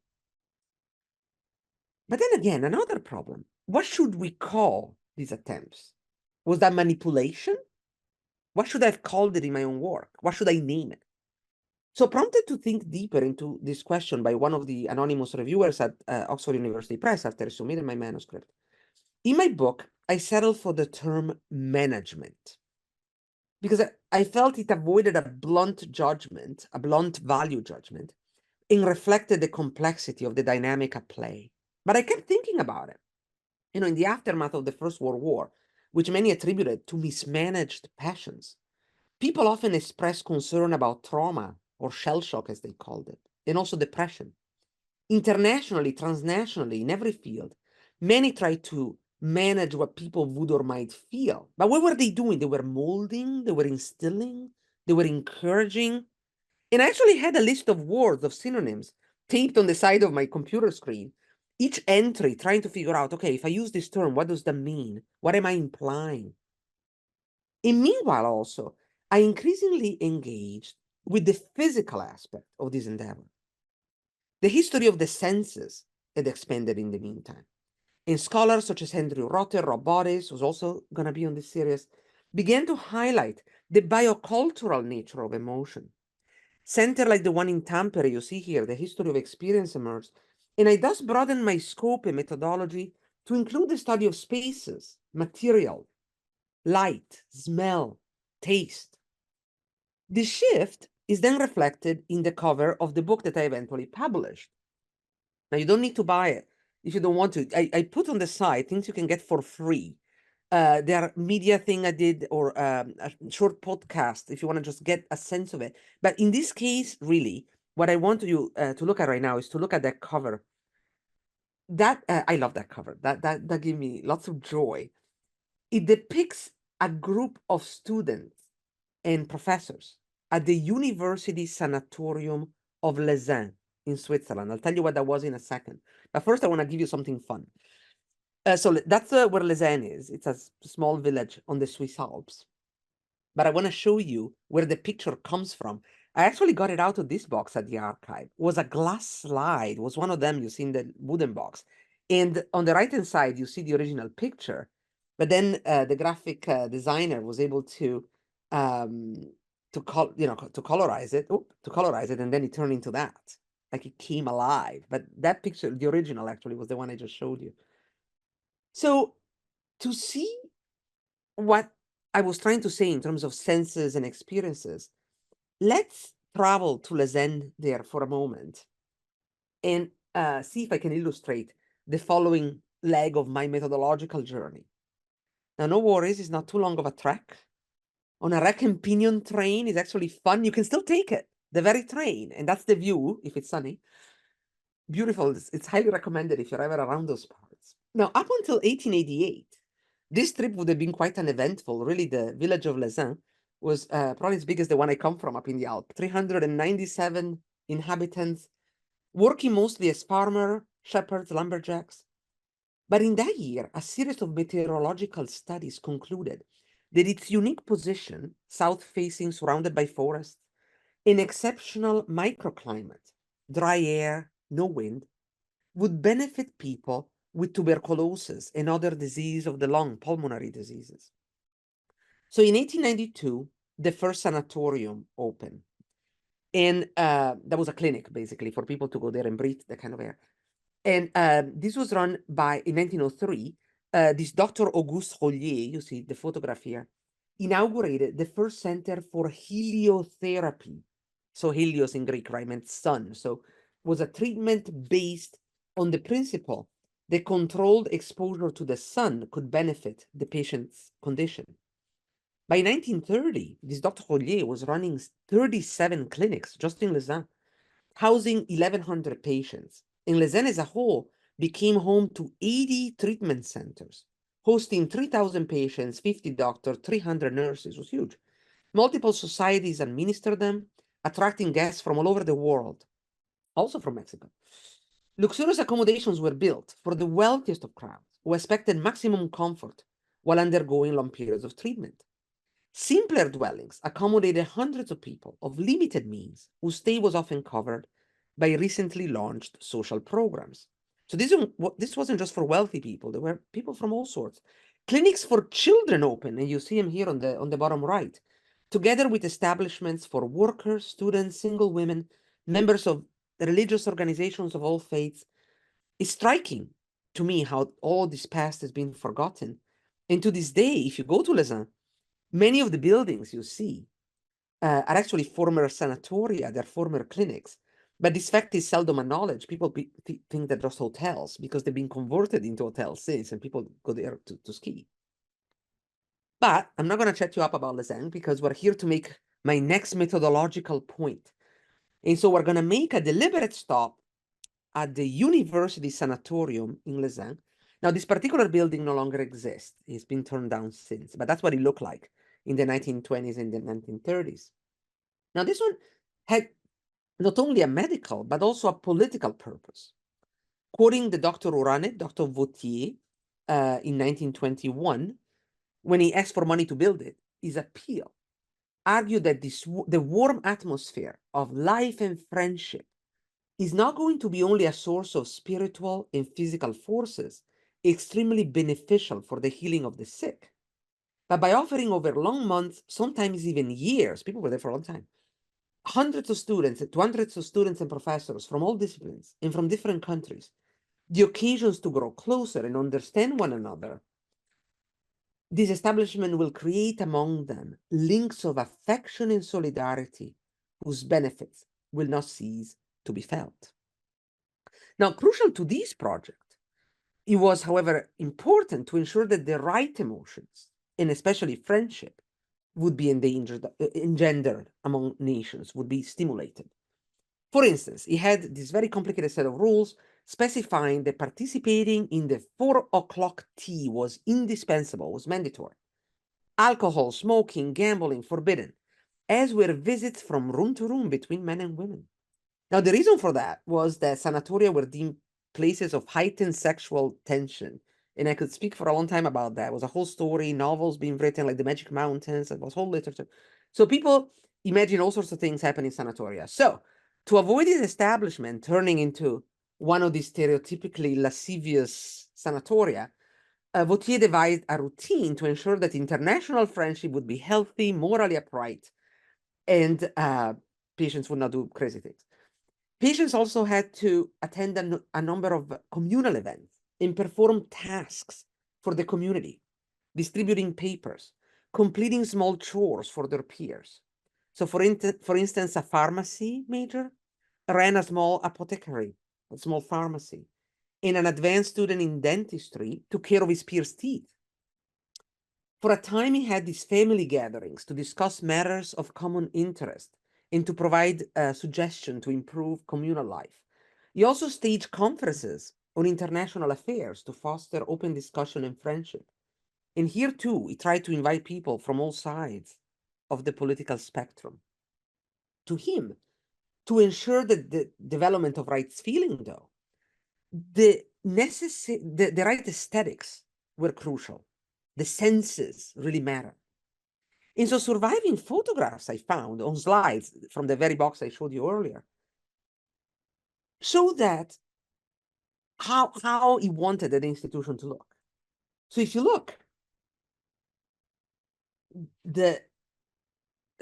But then again, another problem. What should we call these attempts? Was that manipulation? What should I have called it in my own work? What should I name it? So prompted to think deeper into this question by one of the anonymous reviewers at Oxford University Press after I submitted my manuscript. In my book, I settled for the term management because I felt it avoided a blunt judgment, a blunt value judgment, and reflected the complexity of the dynamic at play. But I kept thinking about it. In the aftermath of the First World War, which many attributed to mismanaged passions, people often express concern about trauma or shell shock, as they called it, and also depression. Internationally, transnationally, in every field, many try to manage what people would or might feel. But what were they doing? They were molding, they were instilling, they were encouraging. And I actually had a list of words, of synonyms, taped on the side of my computer screen. Each entry trying to figure out, okay, if I use this term, what does that mean? What am I implying? And meanwhile, also, I increasingly engaged with the physical aspect of this endeavor. The history of the senses had expanded in the meantime. And scholars such as Andrew Rotter, Rob Bodice, who's also going to be on this series, began to highlight the biocultural nature of emotion. Center like the one in Tampere you see here, the history of experience emerged, and I thus broadened my scope and methodology to include the study of spaces, material, light, smell, taste. The shift is then reflected in the cover of the book that I eventually published. Now, you don't need to buy it if you don't want to. I put on the site things you can get for free. There are media thing I did, or a short podcast if you want to just get a sense of it. But in this case, really, what I want you to look at right now is to look at that cover. That I love that cover. That gave me lots of joy. It depicts a group of students and professors at the University Sanatorium of Lausanne in Switzerland. I'll tell you what that was in a second. But first, I want to give you something fun. So that's where Lausanne is. It's a small village on the Swiss Alps. But I want to show you where the picture comes from. I actually got it out of this box at the archive. It was a glass slide. It was one of them you see in the wooden box. And on the right-hand side, you see the original picture. But then the graphic designer was able to colorize it, and then it turned into that. Like it came alive. But that picture, the original actually, was the one I just showed you. So to see what I was trying to say in terms of senses and experiences, let's travel to Lausanne there for a moment and see if I can illustrate the following leg of my methodological journey. Now, no worries, it's not too long of a trek. On a rack and pinion train is actually fun. You can still take it, the very train, and that's the view if it's sunny. Beautiful. It's highly recommended if you're ever around those parts. Now, up until 1888, this trip would have been quite uneventful. Really, the village of Lausanne was probably as big as the one I come from up in the Alps, 397 inhabitants, working mostly as farmer, shepherds, lumberjacks. But in that year, a series of meteorological studies concluded that its unique position, south-facing, surrounded by forests, an exceptional microclimate, dry air, no wind, would benefit people with tuberculosis and other disease of the lung, pulmonary diseases. So in 1892, the first sanatorium opened. And that was a clinic, basically, for people to go there and breathe that kind of air. And this was run by, in 1903, this Dr. Auguste Rollier, you see the photograph here, inaugurated the first center for heliotherapy. So helios in Greek, right, meant sun. So it was a treatment based on the principle that controlled exposure to the sun could benefit the patient's condition. By 1930, this Dr. Rollier was running 37 clinics just in Lausanne, housing 1,100 patients. And Lausanne as a whole became home to 80 treatment centers, hosting 3,000 patients, 50 doctors, 300 nurses. It was huge. Multiple societies administered them, attracting guests from all over the world, also from Mexico. Luxurious accommodations were built for the wealthiest of crowds who expected maximum comfort while undergoing long periods of treatment. Simpler dwellings accommodated hundreds of people of limited means whose stay was often covered by recently launched social programs. So this wasn't just for wealthy people. There were people from all sorts. Clinics for children open, and you see them here on the bottom right, together with establishments for workers, students, single women, members of religious organizations of all faiths. It's striking to me how all this past has been forgotten. And to this day, if you go to Lausanne, many of the buildings you see are actually former sanatoria, they're former clinics. But this fact is seldom acknowledged. People think that those hotels, because they've been converted into hotels since, and people go there to ski. But I'm not going to chat you up about Lausanne because we're here to make my next methodological point. And so we're going to make a deliberate stop at the University Sanatorium in Lausanne. Now, this particular building no longer exists. It's been torn down since, but that's what it looked like in the 1920s and the 1930s. Now, this one had not only a medical, but also a political purpose. Quoting the Dr. Oranet, Dr. Vautier, in 1921, when he asked for money to build it, his appeal argued that the warm atmosphere of life and friendship is not going to be only a source of spiritual and physical forces, extremely beneficial for the healing of the sick, but by offering over long months, sometimes even years, people were there for a long time, hundreds of students and professors from all disciplines and from different countries, the occasions to grow closer and understand one another, this establishment will create among them links of affection and solidarity whose benefits will not cease to be felt. Now, crucial to this project, it was, however, important to ensure that the right emotions, and especially friendship, would be engendered among nations, would be stimulated. For instance, he had this very complicated set of rules specifying that participating in the 4 o'clock tea was indispensable, was mandatory. Alcohol, smoking, gambling forbidden, as were visits from room to room between men and women. Now, the reason for that was that sanatoria were deemed places of heightened sexual tension. And I could speak for a long time about that. It was a whole story, novels being written like The Magic Mountains, it was whole literature. So people imagine all sorts of things happening in sanatoria. So to avoid this establishment turning into one of these stereotypically lascivious sanatoria, Vautier devised a routine to ensure that international friendship would be healthy, morally upright, and patients would not do crazy things. Patients also had to attend a number of communal events and perform tasks for the community, distributing papers, completing small chores for their peers. So for instance, a pharmacy major ran a small apothecary, a small pharmacy, and an advanced student in dentistry took care of his peers' teeth. For a time, he had these family gatherings to discuss matters of common interest and to provide suggestions to improve communal life. He also staged conferences on international affairs to foster open discussion and friendship. And here, too, he tried to invite people from all sides of the political spectrum. To him, to ensure that the development of rights feeling, though, the right aesthetics were crucial. The senses really matter. And so surviving photographs I found on slides from the very box I showed you earlier show that how he wanted the institution to look. So if you look,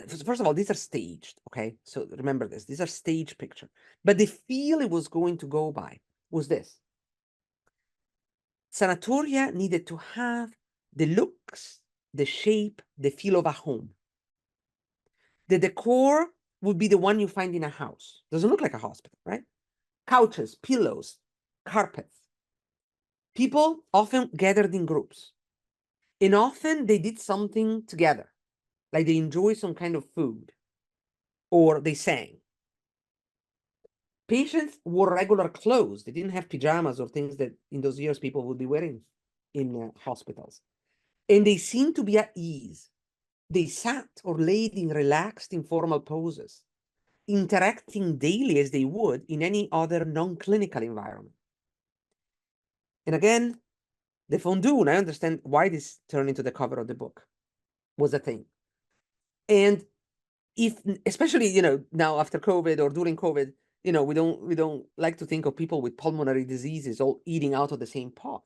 first of all, these are staged, okay? So remember this, these are stage pictures. But the feel it was going to go by was this. Sanatoria needed to have the looks, the shape, the feel of a home. The decor would be the one you find in a house. Doesn't look like a hospital, right? Couches, pillows, carpets. People often gathered in groups. And often they did something together, like they enjoyed some kind of food, or they sang. Patients wore regular clothes. They didn't have pajamas or things that in those years people would be wearing in hospitals. And they seemed to be at ease. They sat or laid in relaxed, informal poses, interacting daily as they would in any other non-clinical environment. And again, the fondue, and I understand why this turned into the cover of the book, was a thing. And if, especially, now after COVID or during COVID, we don't like to think of people with pulmonary diseases all eating out of the same pot.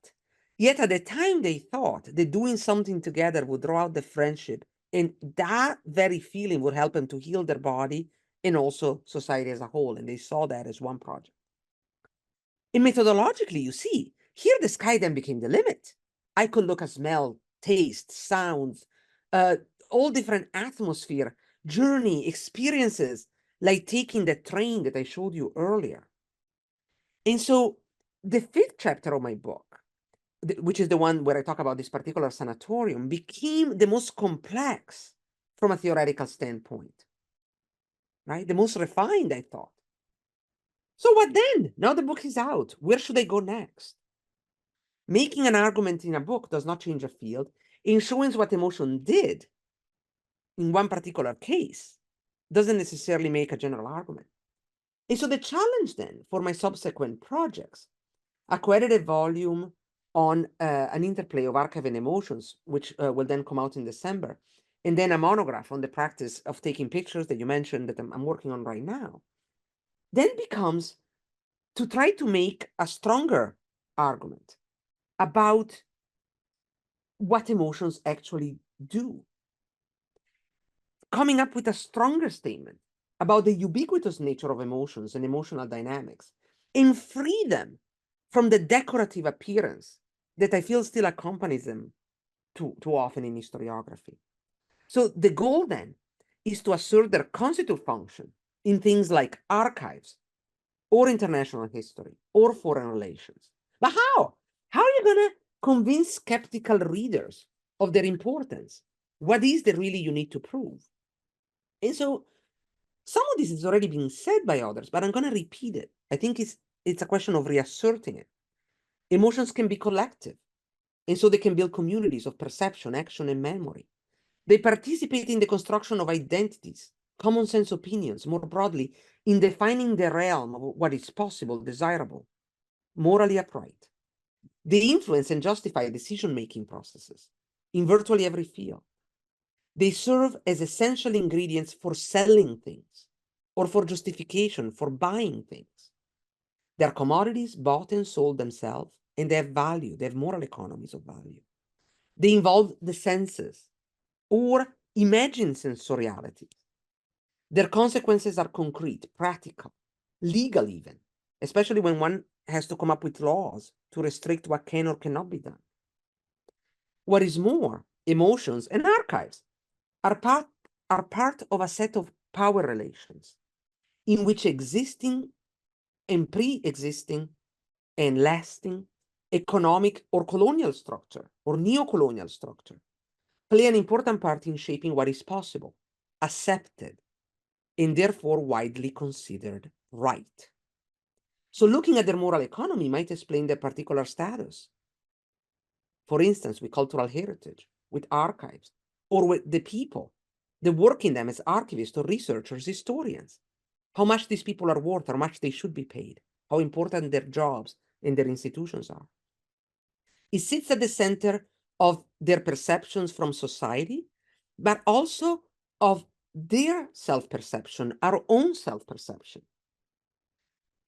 Yet at the time they thought that doing something together would draw out the friendship, and that very feeling would help them to heal their body and also society as a whole. And they saw that as one project. And methodologically, you see, here the sky then became the limit. I could look at smell, taste, sounds, all different atmosphere, journey, experiences, like taking the train that I showed you earlier. And so the fifth chapter of my book, which is the one where I talk about this particular sanatorium, became the most complex from a theoretical standpoint, right? The most refined, I thought. So what then? Now the book is out. Where should I go next? Making an argument in a book does not change a field. In showing what emotion did in one particular case doesn't necessarily make a general argument. And so the challenge then for my subsequent projects, a co-edited volume on an interplay of archive and emotions, which will then come out in December, and then a monograph on the practice of taking pictures that you mentioned that I'm working on right now, then becomes to try to make a stronger argument about what emotions actually do. Coming up with a stronger statement about the ubiquitous nature of emotions and emotional dynamics, and free them from the decorative appearance that I feel still accompanies them too often in historiography. So the goal then is to assert their constitutive function in things like archives or international history or foreign relations. But how? How are you going to convince skeptical readers of their importance? What is there really you need to prove? And so some of this is already being said by others, but I'm going to repeat it. I think it's a question of reasserting it. Emotions can be collective, and so they can build communities of perception, action, and memory. They participate in the construction of identities, common sense opinions, more broadly, in defining the realm of what is possible, desirable, morally upright. They influence and justify decision-making processes in virtually every field. They serve as essential ingredients for selling things or for justification for buying things. They're commodities bought and sold themselves, and they have value. They have moral economies of value. They involve the senses or imagined sensoriality. Their consequences are concrete, practical, legal even, especially when one has to come up with laws to restrict what can or cannot be done. What is more, emotions and archives are part of a set of power relations in which existing and pre-existing and lasting economic or colonial structure or neo-colonial structure play an important part in shaping what is possible, accepted, and therefore widely considered right. So looking at their moral economy might explain their particular status. For instance, with cultural heritage, with archives, or with the people that work in them as archivists or researchers, historians. How much these people are worth, how much they should be paid, how important their jobs and their institutions are. It sits at the center of their perceptions from society, but also of their self-perception, our own self-perception.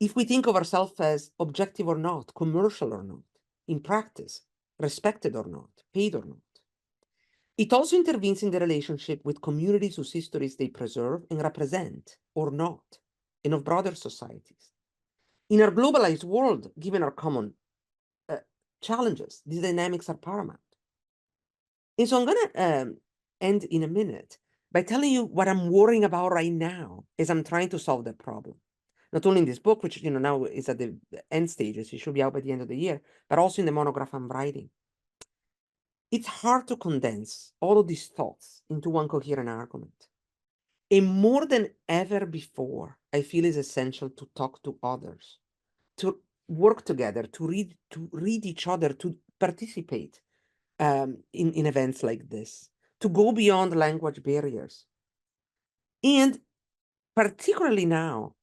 If we think of ourselves as objective or not, commercial or not, in practice, respected or not, paid or not. It also intervenes in the relationship with communities whose histories they preserve and represent or not, and of broader societies. In our globalized world, given our common challenges, these dynamics are paramount. And so I'm going to end in a minute by telling you what I'm worrying about right now as I'm trying to solve that problem. Not only in this book, which now is at the end stages, it should be out by the end of the year, but also in the monograph I'm writing. It's hard to condense all of these thoughts into one coherent argument. And more than ever before, I feel it's essential to talk to others, to work together, to read each other, to participate in events like this, to go beyond language barriers. And particularly now,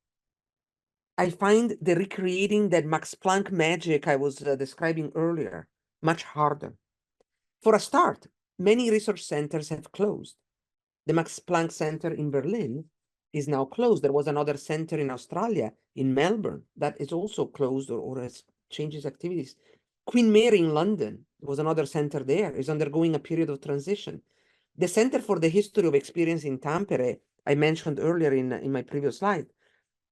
I find the recreating that Max Planck magic I was describing earlier much harder. For a start, many research centers have closed. The Max Planck Center in Berlin is now closed. There was another center in Australia, in Melbourne, that is also closed or has changed its activities. Queen Mary in London was another center there, is undergoing a period of transition. The Center for the History of Experience in Tampere, I mentioned earlier in my previous slide,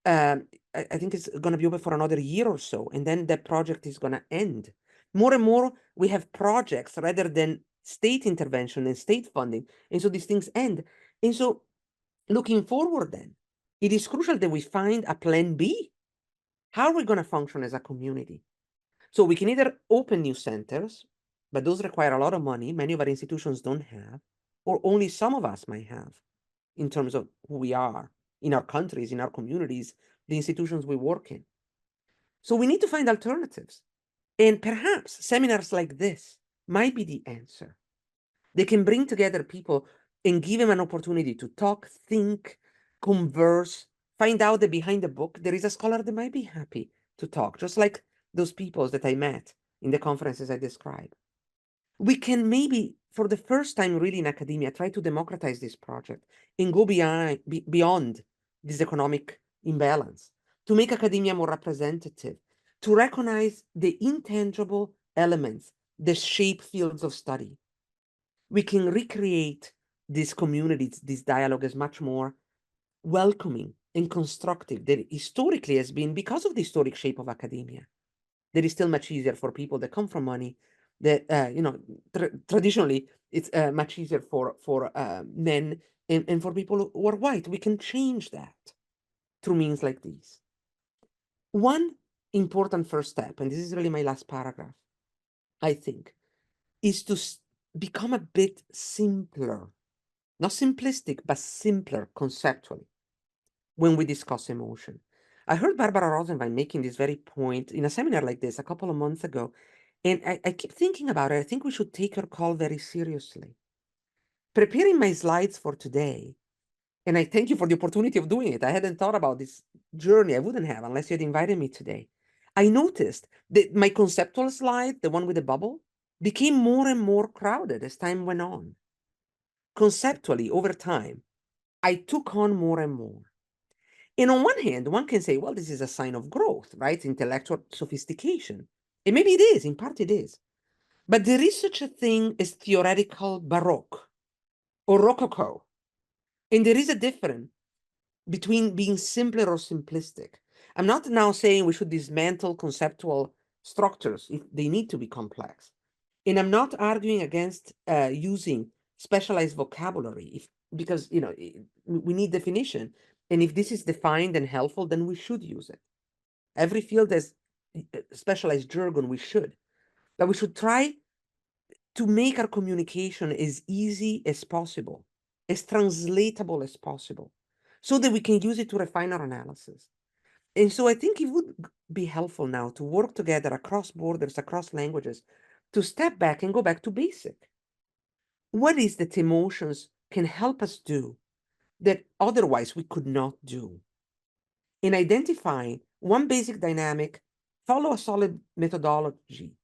I think it's going to be open for another year or so, and then that project is going to end. More and more, we have projects rather than state intervention and state funding, and so these things end. And so looking forward then, it is crucial that we find a plan B. How are we going to function as a community? So we can either open new centers, but those require a lot of money. Many of our institutions don't have, or only some of us might have in terms of who we are in our countries, in our communities, the institutions we work in. So we need to find alternatives. And perhaps seminars like this might be the answer. They can bring together people and give them an opportunity to talk, think, converse, find out that behind the book, there is a scholar that might be happy to talk, just like those people that I met in the conferences I described. We can maybe, for the first time really in academia, try to democratize this project and go beyond this economic imbalance, to make academia more representative, to recognize the intangible elements that shape fields of study. We can recreate these communities, this dialogue as much more welcoming and constructive than historically has been because of the historic shape of academia. That is still much easier for people that come from money, that, traditionally, it's much easier for men and for people who are white. We can change that through means like these. One important first step, and this is really my last paragraph, I think, is to become a bit simpler, not simplistic, but simpler conceptually when we discuss emotion. I heard Barbara Rosenwein making this very point in a seminar like this a couple of months ago, and I keep thinking about it. I think we should take her call very seriously. Preparing my slides for today, and I thank you for the opportunity of doing it. I hadn't thought about this journey. I wouldn't have unless you had invited me today. I noticed that my conceptual slide, the one with the bubble, became more and more crowded as time went on. Conceptually, over time, I took on more and more. And on one hand, one can say, well, this is a sign of growth, right? Intellectual sophistication. And maybe it is, in part it is. But there is such a thing as theoretical baroque or rococo. And there is a difference between being simpler or simplistic. I'm not now saying we should dismantle conceptual structures if they need to be complex. And I'm not arguing against using specialized vocabulary because we need definition. And if this is defined and helpful, then we should use it. Every field has specialized jargon, we should. But we should try to make our communication as easy as possible, as translatable as possible, so that we can use it to refine our analysis. And so I think it would be helpful now to work together across borders, across languages, to step back and go back to basic. What is that emotions can help us do that otherwise we could not do? In identifying one basic dynamic, follow a solid methodology,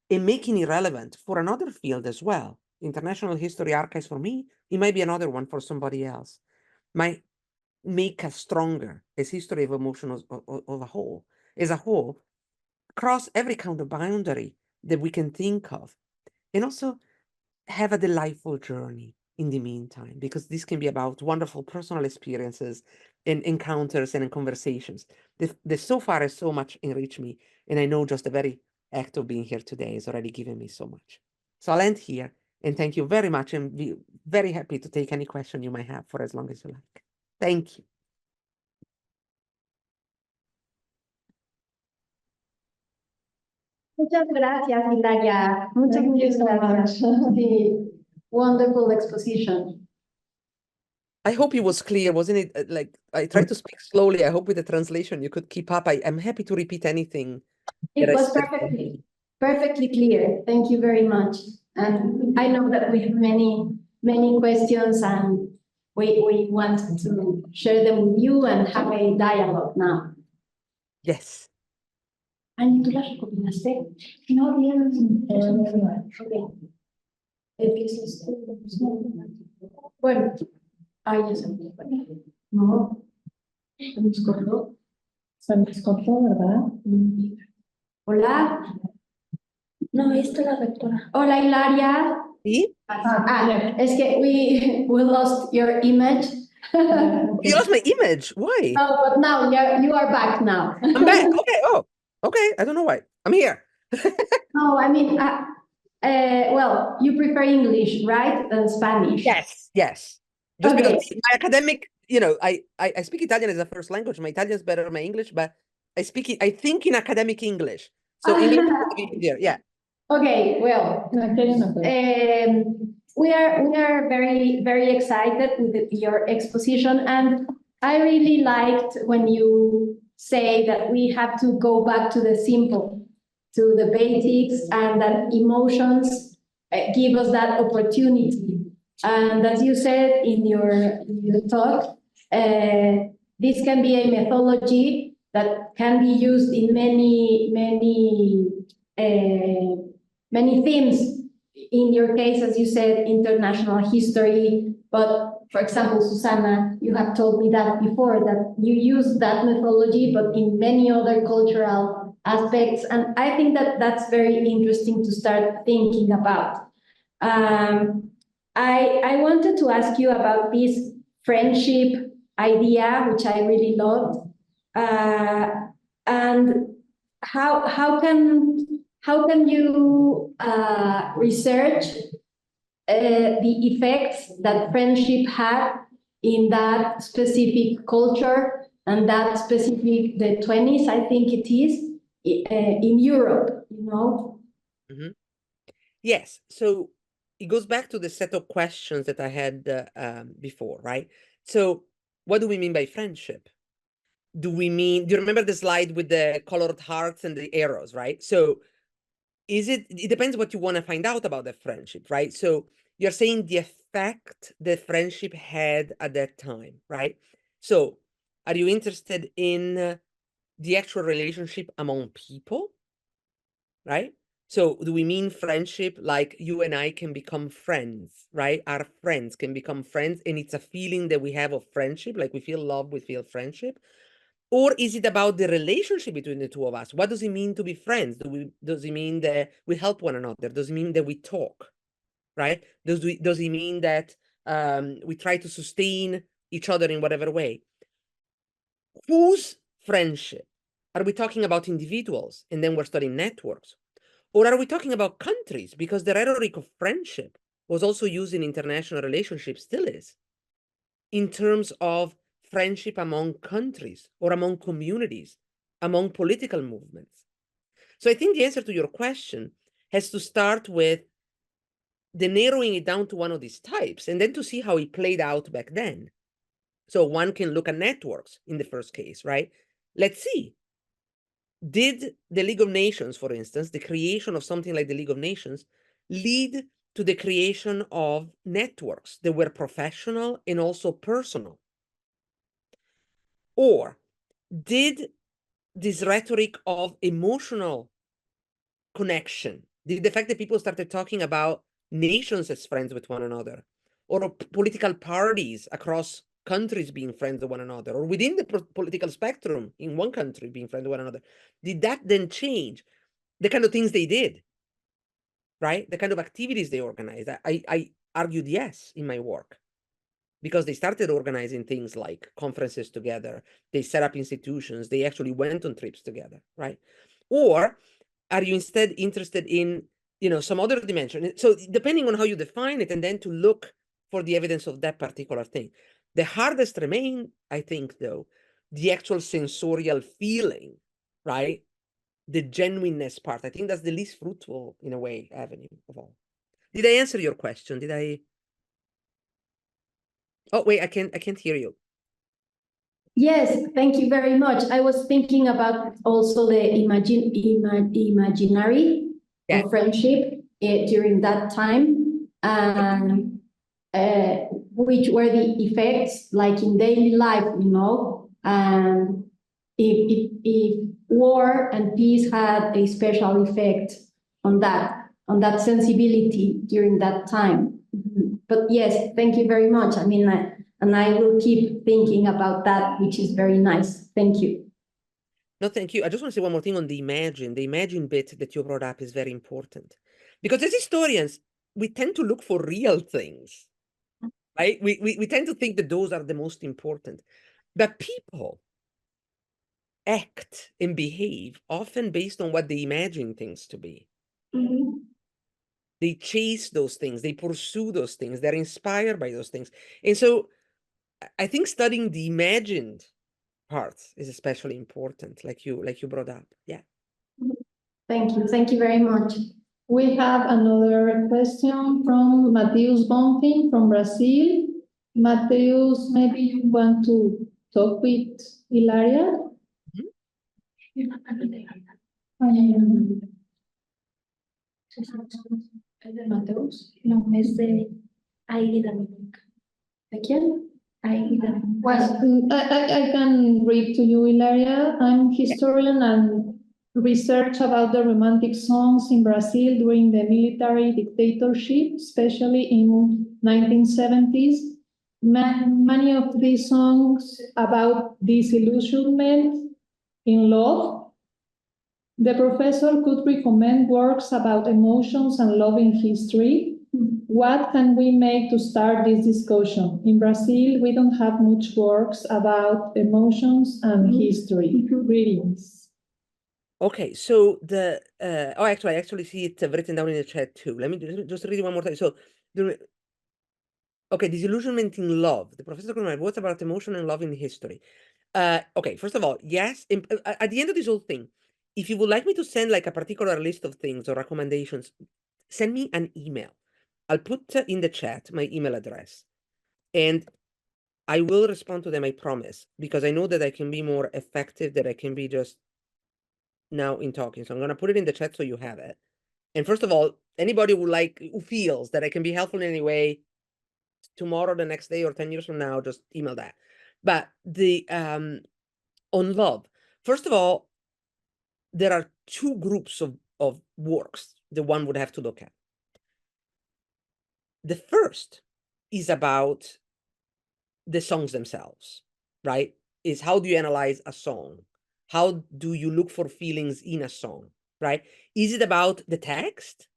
and making it relevant for another field as well. International history archives for me, it might be another one for somebody else. Might make us stronger as history of emotion as a whole, cross every kind of boundary that we can think of, and also have a delightful journey in the meantime, because this can be about wonderful personal experiences and encounters and conversations. This so far has so much enriched me, and I know just the very act of being here today has already given me so much. So I'll end here, and thank you very much, and be very happy to take any question you might have for as long as you like. Thank you. Muchas gracias, Hilaria. Thank you so much. The wonderful exposition. I hope it was clear, wasn't it? Like, I tried to speak slowly. I hope with the translation you could keep up. I'm happy to repeat anything. It was perfectly clear. Thank you very much. And I know that we have many questions, and we want to share them with you and have a dialogue now. Yes. Ani, ¿tú las recomendaste? No, bien. Bueno, ay, ya se me fue. No, se nos cortó. Se nos cortó, ¿verdad? Hola. No, esto es la rectora. Hola, Hilaria. ¿Sí? Es que we lost your image. You lost my image. Why? No, but now you are back now. I'm back. Okay. Oh, okay. I don't know why. I'm here. No, I mean, well, you prefer English, right? And Spanish. Yes. Just Okay. because my academic you know, I speak Italian as a first language. My Italian is better than my English, but I think in academic English. So English is easier. Yeah. Okay, well, we are very excited with your exposition, and I really liked when you say that we have to go back to the simple, to the basics, and that emotions give us that opportunity. And as you said in your talk, this can be a methodology that can be used in many themes. In your case, as you said, international history. But for example, Susana, you have told me that before, that you use that methodology, but in many other cultural aspects. And I think that that's very interesting to start thinking about. I wanted to ask you about this friendship idea, which I really loved. And how can you research the effects that friendship had in that specific culture and that specific, the 20s, I think it is, in Europe, you know? Mm-hmm. Yes. So it goes back to the set of questions that I had before, right? So what do we mean by friendship? Do you remember the slide with the colored hearts and the arrows, right? So it depends what you want to find out about the friendship, right? So you're saying the effect the friendship had at that time, right? So are you interested in the actual relationship among people, right? So do we mean friendship like you and I can become friends, right? Our friends can become friends, and it's a feeling that we have of friendship, like we feel love, we feel friendship? Or is it about the relationship between the two of us? What does it mean to be friends? Does it mean that we help one another? Does it mean that we talk, right? Does it mean that we try to sustain each other in whatever way? Whose friendship? Are we talking about individuals and then we're studying networks? Or are we talking about countries? Because the rhetoric of friendship was also used in international relationships, still is, in terms of friendship among countries or among communities, among political movements. So I think the answer to your question has to start with the narrowing it down to one of these types, and then to see how it played out back then. So one can look at networks in the first case, right? Let's see. Did the League of Nations, for instance, the creation of something like the League of Nations, lead to the creation of networks that were professional and also personal? Or did this rhetoric of emotional connection, did the fact that people started talking about nations as friends with one another, or political parties across countries being friends with one another, or within the political spectrum in one country being friends with one another, did that then change the kind of things they did, right? The kind of activities they organized? I argued yes in my work, because they started organizing things like conferences together, they set up institutions, they actually went on trips together, right? Or are you instead interested in, some other dimension? So depending on how you define it, and then to look for the evidence of that particular thing. The hardest remain, I think, though, the actual sensorial feeling, right? The genuineness part. I think that's the least fruitful, in a way, avenue of all. Did I answer your question? Did I? Oh, wait, I can't hear you. Yes, thank you very much. I was thinking about also the imaginary of friendship during that time, and which were the effects like in daily life, and if war and peace had a special effect on that sensibility during that time. But yes, thank you very much. I mean, and I will keep thinking about that, which is very nice. Thank you. No, thank you. I just want to say one more thing on the imagine. The imagine bit that you brought up is very important, because as historians, we tend to look for real things, right? We tend to think that those are the most important. But people act and behave often based on what they imagine things to be. Mm-hmm. They chase those things, they pursue those things, they're inspired by those things. And so I think studying the imagined parts is especially important, like you brought up. Yeah. Thank you. Thank you very much. We have another question from Mateus Bonfim from Brazil. Mateus, maybe you want to talk with Hilaria? ¿Es de Mateus? No, es de Aida. ¿De quién? Aida. Well, I can read to you, Hilaria. I'm historian and research about the romantic songs in Brazil during the military dictatorship, especially in 1970s. Many of these songs about disillusionment in love. The professor could recommend works about emotions and love in history. What can we make to start this discussion? In Brazil, we don't have much works about emotions and history. Greetings. Okay, so the I actually see it written down in the chat too. Let me just read it one more time. So okay, disillusionment in love. The professor recommended works about emotion and love in history. Okay, first of all, yes, at the end of this whole thing, if you would like me to send like a particular list of things or recommendations, send me an email. I'll put in the chat my email address, and I will respond to them, I promise, because I know that I can be more effective, that I can be just now in talking. So I'm going to put it in the chat so you have it. And first of all, anybody who feels that I can be helpful in any way, tomorrow, the next day, or 10 years from now, just email that. But the on love, first of all, there are two groups of works that one would have to look at. The first is about the songs themselves, right? Is how do you analyze a song? How do you look for feelings in a song, right? Is it about the text?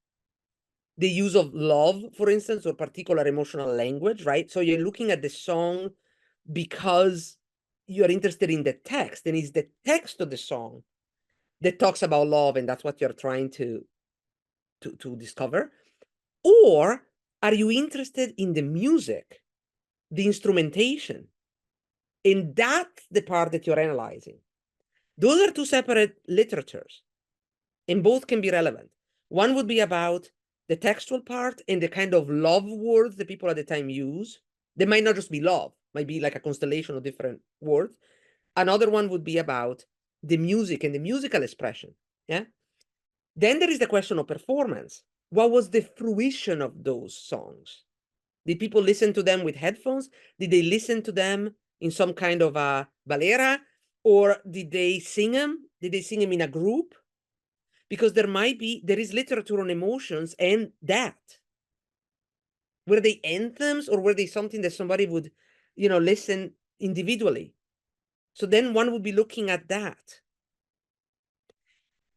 The use of love, for instance, or particular emotional language, right? So you're looking at the song because you're interested in the text, and it's the text of the song that talks about love, and that's what you're trying to discover? Or are you interested in the music, the instrumentation? And that's the part that you're analyzing. Those are two separate literatures, and both can be relevant. One would be about the textual part and the kind of love words that people at the time use. They might not just be love, might be like a constellation of different words. Another one would be about the music and the musical expression. Yeah. Then there is the question of performance. What was the fruition of those songs? Did people listen to them with headphones? Did they listen to them in some kind of a balera? Or did they sing them? Did they sing them in a group? Because there is literature on emotions and that. Were they anthems, or were they something that somebody would, listen individually? So then one would be looking at that.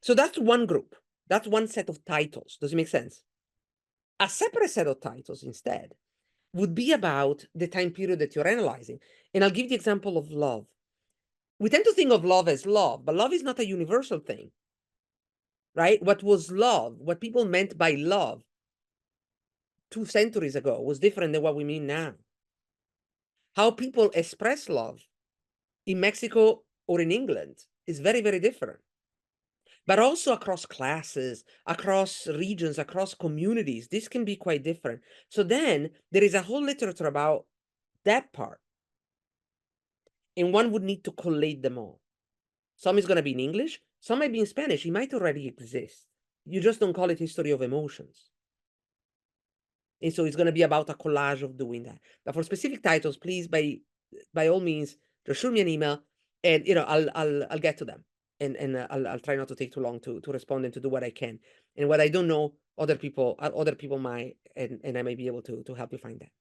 So that's one group. That's one set of titles. Does it make sense? A separate set of titles instead would be about the time period that you're analyzing. And I'll give the example of love. We tend to think of love as love, but love is not a universal thing, right? What was love, what people meant by love 2 centuries ago was different than what we mean now. How people express love in Mexico or in England is very, very different. But also across classes, across regions, across communities, this can be quite different. So then there is a whole literature about that part. And one would need to collate them all. Some is going to be in English, some might be in Spanish. It might already exist. You just don't call it history of emotions. And so it's going to be about a collage of doing that. But for specific titles, please, by all means, just shoot me an email, and I'll get to them. And I'll try not to take too long to respond and to do what I can. And what I don't know, other people might, and I may be able to help you find that.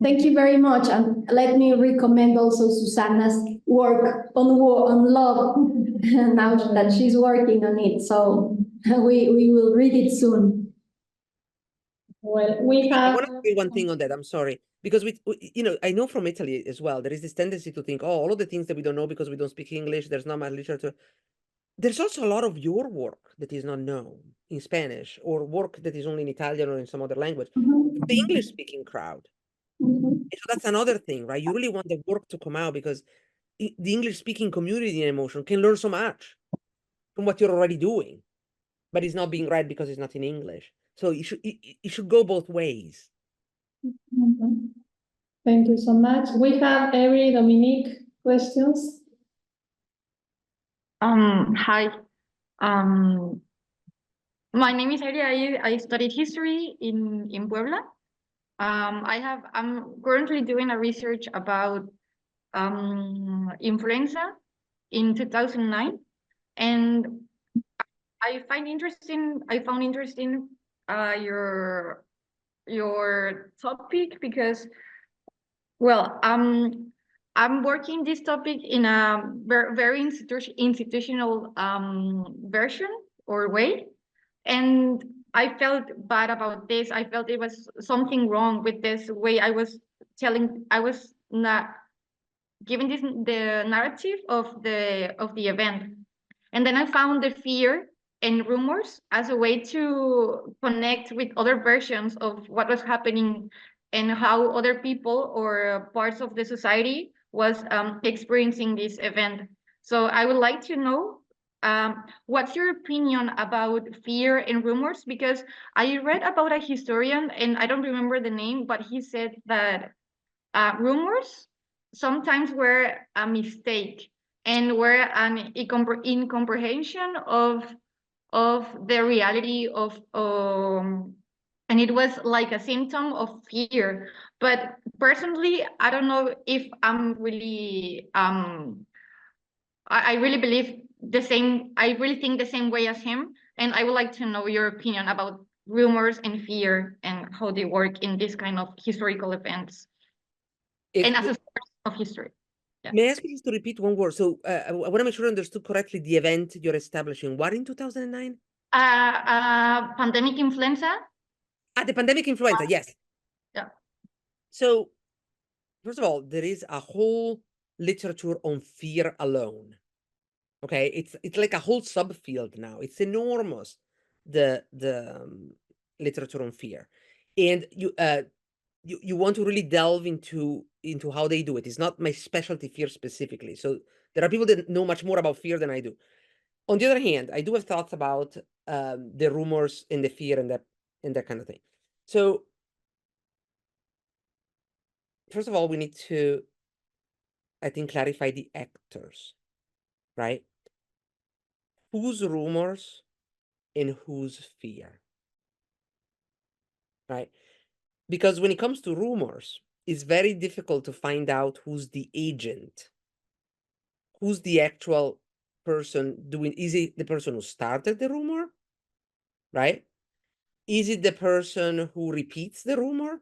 Thank you very much. And let me recommend also Susana's work on love now that she's working on it. So we will read it soon. Well, I want to say one thing on that. I'm sorry. Because I know from Italy as well, there is this tendency to think, all of the things that we don't know because we don't speak English, there's not much literature. There's also a lot of your work that is not known in Spanish, or work that is only in Italian or in some other language. The English-speaking crowd. So that's another thing, right? You really want the work to come out because the English-speaking community in emotion can learn so much from what you're already doing, but it's not being read because it's not in English. So it should go both ways. Thank you so much. We have every Dominique questions. Hi. My name is Elia. I studied history in Puebla. I'm currently doing a research about influenza in 2009, and I found interesting your topic because, well, I'm working this topic in a very institutional version or way, and I felt bad about this. I felt it was something wrong with this way I was not giving this the narrative of the event. And then I found the fear and rumors as a way to connect with other versions of what was happening and how other people or parts of the society was experiencing this event. So I would like to know what's your opinion about fear and rumors? Because I read about a historian, and I don't remember the name, but he said that rumors sometimes were a mistake and were an incomprehension of the reality of and it was like a symptom of fear. But personally, I don't know if I'm really I really believe the same. I really think the same way as him, and I would like to know your opinion about rumors and fear and how they work in this kind of historical events and as a source of history. Yeah. May I ask you just to repeat one word? So I want to make sure I understood correctly the event you're establishing. What in 2009? Pandemic influenza. The pandemic influenza, yes. Yeah. So, first of all, there is a whole literature on fear alone. Okay, it's like a whole subfield now. It's enormous, the literature on fear, and you want to really delve into how they do it. It's not my specialty, fear specifically. So there are people that know much more about fear than I do. On the other hand, I do have thoughts about the rumors and the fear and that kind of thing. So first of all, we need to, I think, clarify the actors, right? Whose rumors and whose fear, right? Because when it comes to rumors, it's very difficult to find out who's the agent, who's the actual person doing. Is it the person who started the rumor, right? Is it the person who repeats the rumor?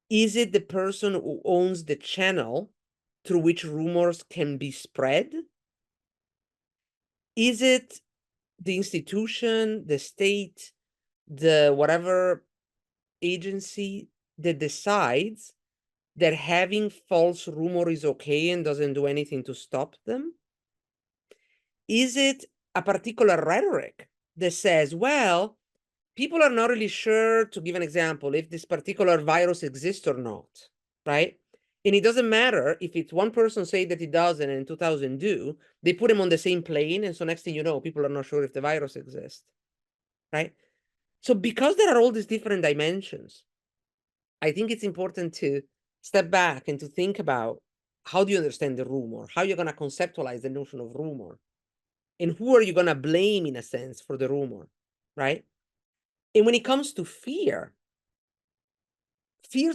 Is it the person who owns the channel through which rumors can be spread? Is it the institution, the state, the whatever agency that decides that having false rumor is okay and doesn't do anything to stop them? Is it a particular rhetoric that says, well, people are not really sure, to give an example, if this particular virus exists or not, right? And it doesn't matter if it's one person say that it doesn't and 2000 do, they put them on the same plane. And so next thing you know, people are not sure if the virus exists, right? So because there are all these different dimensions, I think it's important to step back and to think about how do you understand the rumor? How you're going to conceptualize the notion of rumor? And who are you going to blame, in a sense, for the rumor, right? And when it comes to fear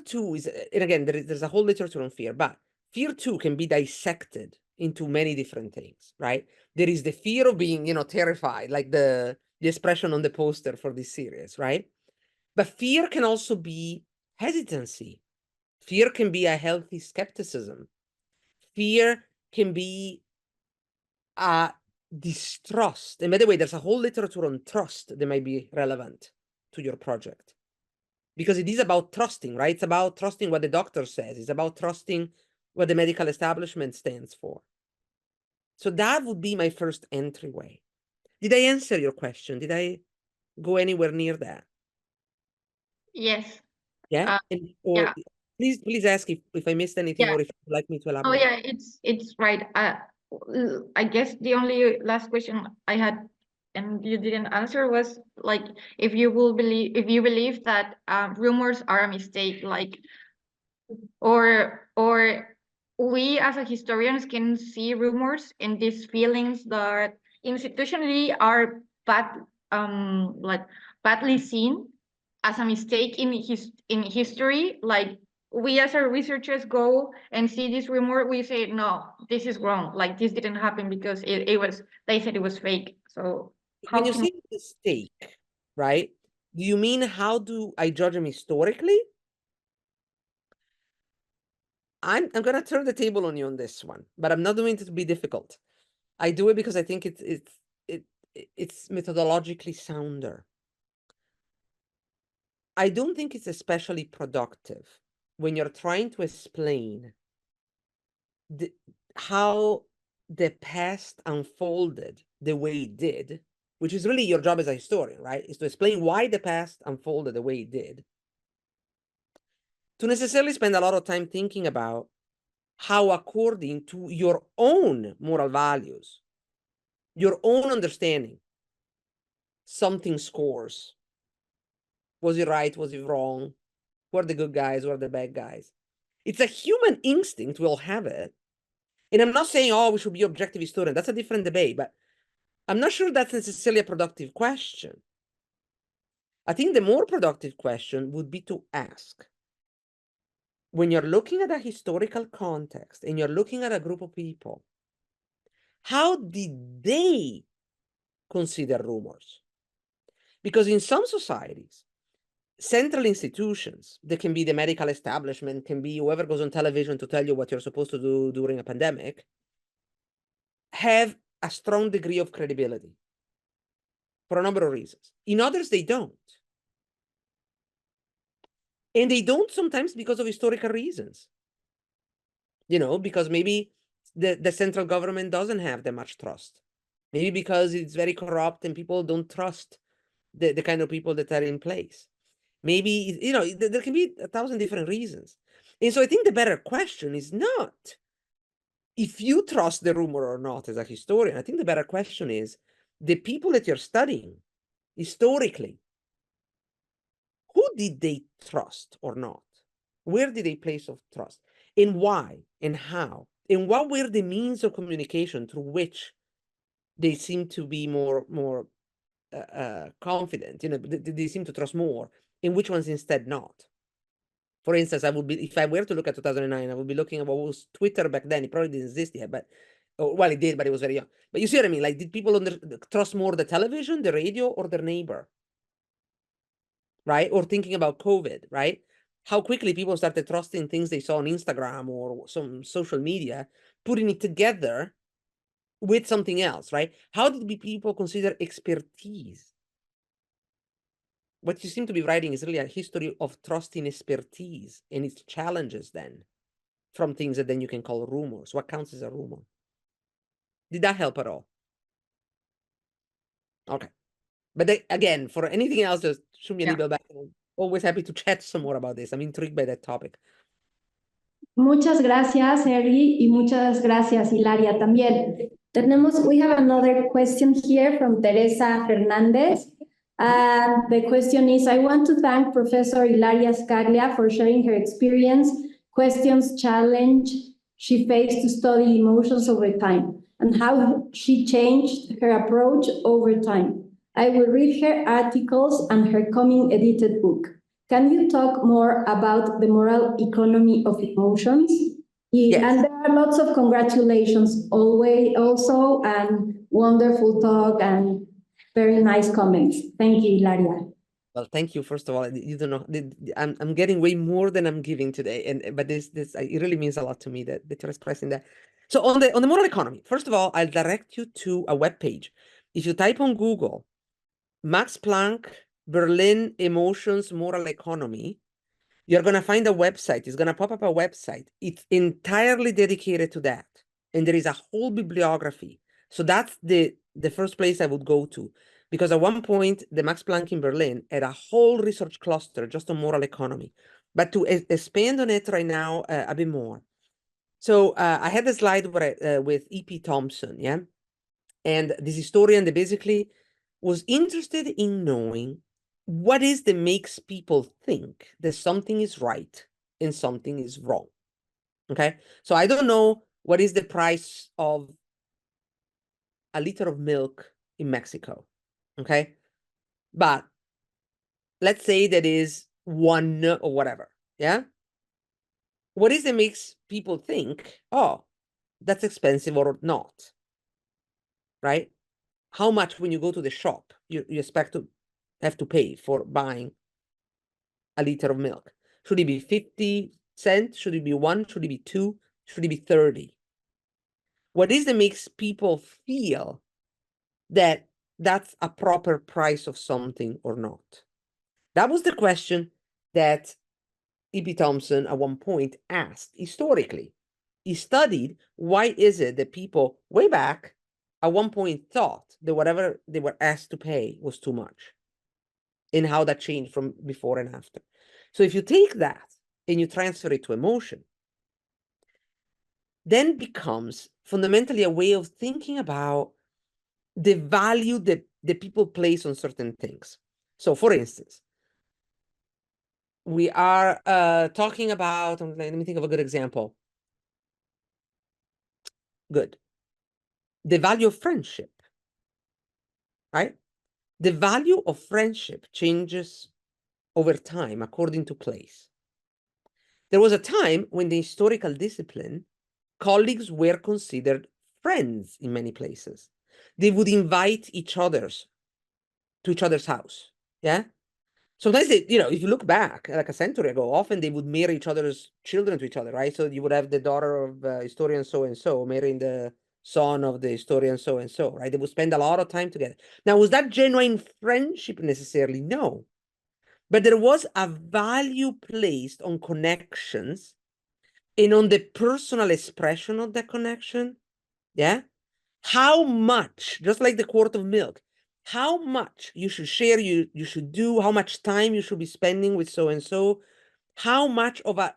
too is, and again, there's a whole literature on fear, but fear too can be dissected into many different things, right? There is the fear of being, terrified, like the expression on the poster for this series, right? But fear can also be hesitancy. Fear can be a healthy skepticism. Fear can be a distrust. And by the way, there's a whole literature on trust that might be relevant to your project. Because it is about trusting, right? It's about trusting what the doctor says. It's about trusting what the medical establishment stands for. So that would be my first entryway. Did I answer your question? Did I go anywhere near that? Yes. Yeah. Or yeah. please ask if I missed anything Yeah. or if you'd like me to Oh elaborate. yeah, it's right. I guess the only last question I had and you didn't answer was like if you believe that rumors are a mistake, like or we as a historians can see rumors and these feelings that institutionally are like badly seen as a mistake in history, like we as our researchers go and see this rumor, we say no, this is wrong, like this didn't happen because it was, they said it was fake. So When how you can say mistake, right? Do you mean how do I judge them historically? I'm gonna turn the table on you on this one, but I'm not doing it to be difficult. I do it because I think it's methodologically sounder. I don't think it's especially productive when you're trying to explain how the past unfolded the way it did, which is really your job as a historian, right? Is to explain why the past unfolded the way it did. To necessarily spend a lot of time thinking about how, according to your own moral values, your own understanding, something scores. Was it right? Was it wrong? Who are the good guys? Who are the bad guys? It's a human instinct. We'll have it. And I'm not saying, oh, we should be objective historian. That's a different debate, but I'm not sure that's necessarily a productive question. I think the more productive question would be to ask, when you're looking at a historical context and you're looking at a group of people, how did they consider rumors? Because in some societies, central institutions, that can be the medical establishment, can be whoever goes on television to tell you what you're supposed to do during a pandemic, have a strong degree of credibility for a number of reasons. In others, they don't. And they don't sometimes because of historical reasons. You know, because maybe the central government doesn't have that much trust. Maybe because it's very corrupt and people don't trust the kind of people that are in place. Maybe, you know, there can be 1,000 different reasons. And so I think the better question is not if you trust the rumor or not as a historian. I think the better question is the people that you're studying historically, who did they trust or not? Where did they place of trust? And why? And how? And what were the means of communication through which they seem to be more confident? You know, they seem to trust more, and which ones instead not? For instance, I would be, if I were to look at 2009, I would be looking at what was Twitter back then. It probably didn't exist yet, but well, it did, but it was very young. But you see what I mean? Like, did people trust more the television, the radio, or their neighbor? Right? Or thinking about COVID, right? How quickly people started trusting things they saw on Instagram or some social media, putting it together with something else, right? How did people consider expertise? What you seem to be writing is really a history of trusting expertise and its challenges then from things that then you can call rumors. What counts as a rumor? Did that help at all? Okay. But again, for anything else, just shoot me an email back. I'm always happy to chat some more about this. I'm intrigued by that topic. Muchas gracias, Eri, y muchas gracias, Hilaria, también. We have another question here from Teresa Fernandez. The question is, I want to thank Professor Hilaria Scaglia for sharing her experience, questions, challenge she faced to study emotions over time, and how she changed her approach over time. I will read her articles and her coming edited book. Can you talk more about the moral economy of emotions? Yes. And there are lots of congratulations always also, and wonderful talk and very nice comments. Thank you, Hilaria. Well, thank you. First of all, you don't know, I'm getting way more than I'm giving today, but this it really means a lot to me that you're expressing that. So on the moral economy, first of all, I'll direct you to a web page. If you type on Google, Max Planck, Berlin Emotions Moral Economy, you're going to find a website. It's going to pop up a website. It's entirely dedicated to that. And there is a whole bibliography. So that's the first place I would go to. Because at one point, the Max Planck in Berlin had a whole research cluster just on moral economy. but to expand on it right now a bit more. So I had a slide with E.P. Thompson, yeah? And this historian that basically was interested in knowing what is that makes people think that something is right and something is wrong, okay? So I don't know what is the price of a liter of milk in Mexico, okay? But let's say that is 1 or whatever, yeah? What is that makes people think, oh, that's expensive or not, right? How much when you go to the shop you expect to have to pay for buying a liter of milk? Should it be 50 cents? Should it be 1? Should it be 2? Should it be 30? What is that makes people feel that that's a proper price of something or not? That was the question that E.P. Thompson at one point asked historically. He studied why is it that people way back at one point thought that whatever they were asked to pay was too much, and how that changed from before and after. So if you take that and you transfer it to emotion, then becomes fundamentally a way of thinking about the value that people place on certain things. So for instance, we are talking about, let me think of a good example. Good. The value of friendship, right? The value of friendship changes over time according to place. There was a time when the historical discipline, colleagues were considered friends in many places. They would invite to each other's house, yeah? Sometimes they, if you look back like a century ago, often they would marry each other's children to each other, right? So you would have the daughter of historian so-and-so marrying the son of the historian so-and-so, right? They would spend a lot of time together. Now, was that genuine friendship necessarily? No. But there was a value placed on connections and on the personal expression of that connection, yeah? How much, just like the quart of milk, how much you should share, you should do, how much time you should be spending with so-and-so, how much of a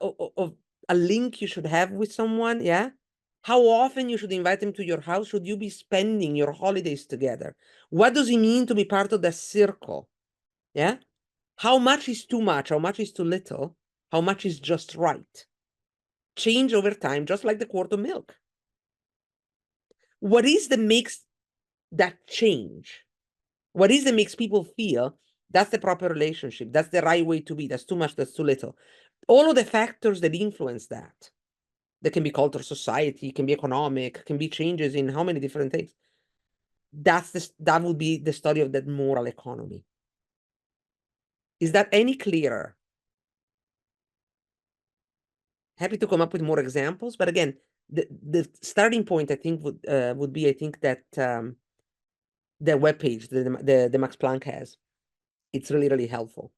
link you should have with someone, yeah? How often you should invite them to your house? Should you be spending your holidays together? What does it mean to be part of that circle, yeah? How much is too much? How much is too little? How much is just right? Change over time, just like the quart of milk. What is that makes that change? What is that makes people feel that's the proper relationship? That's the right way to be. That's too much, that's too little. All of the factors that influence that can be culture, society, can be economic, can be changes in how many different things. That would be the study of that moral economy. Is that any clearer? Happy to come up with more examples, but again, the starting point I think would be, I think that the webpage the Max Planck has, it's really, really helpful.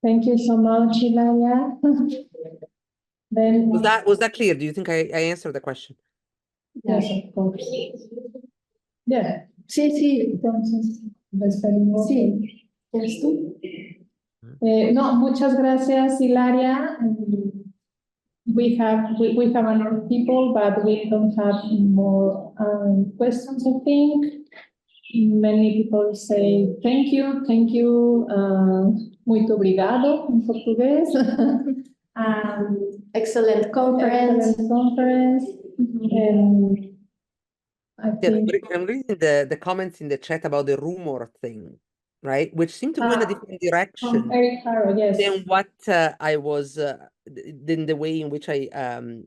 Thank you so much, Ilaria. Then, Was that clear? Do you think I answered the question? yes, of course. Yeah. Sí, entonces, despedimos. Sí. ¿Eres tú? No, muchas gracias, Hilaria. We have a lot of people, but we don't have more questions, I think. Many people say thank you, muito obrigado in Portuguese. Excellent conference. Excellent conference. I think I'm reading the comments in the chat about the rumor thing, right? Which seem to go in a different direction Eric Harrow, yes. than what I was, than the way in which I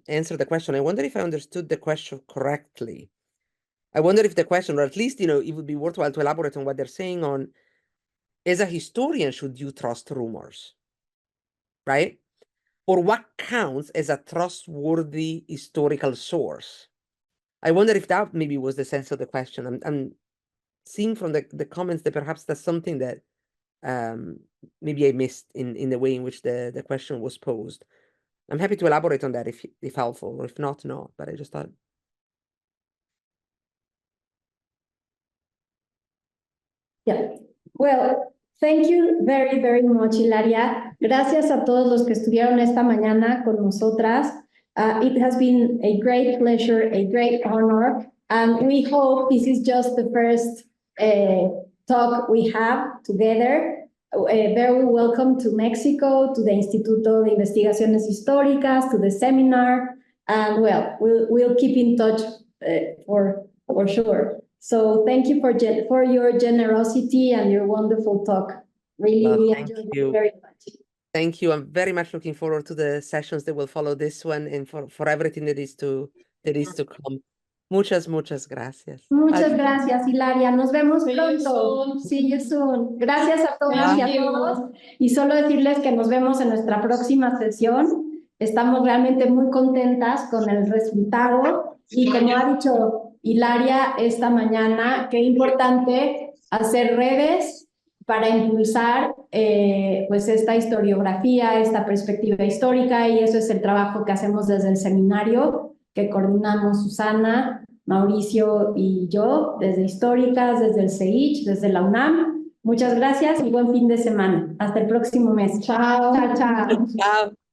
answered the question. I wonder if I understood the question correctly. I wonder if the question, or at least, it would be worthwhile to elaborate on what they're saying on, as a historian, should you trust rumors, right? Or what counts as a trustworthy historical source? I wonder if that maybe was the sense of the question. I'm seeing from the comments that perhaps that's something that maybe I missed in the way in which the question was posed. I'm happy to elaborate on that if helpful, or if not, no. But I just thought. Yeah. Well, thank you very, very much, Hilaria. Gracias a todos los que estuvieron esta mañana con nosotras. It has been a great pleasure, a great honor, and we hope this is just the first talk we have together. Very welcome to Mexico, to the Instituto de Investigaciones Históricas, to the seminar, and well, we'll keep in touch for sure. So thank you for your generosity and your wonderful talk. Really, Well, we thank enjoyed you. it very much. Thank you. I'm very much looking forward to the sessions that will follow this one and for everything that is to come. Muchas gracias. Muchas Bye. gracias, Hilaria. Nos vemos See you pronto. soon. See you soon. Gracias a todos y Thank a you. todos. Y solo decirles que nos vemos en nuestra próxima sesión. Estamos realmente muy contentas con el resultado. Y como ha dicho Hilaria esta mañana, qué importante hacer redes para impulsar pues esta historiografía, esta perspectiva histórica, y eso es el trabajo que hacemos desde el seminario que coordinamos Susana, Mauricio y yo, desde Históricas, desde el CEICH, desde la UNAM. Muchas gracias y buen fin de semana. Hasta el próximo mes. Chao. Chao, chao. Chao.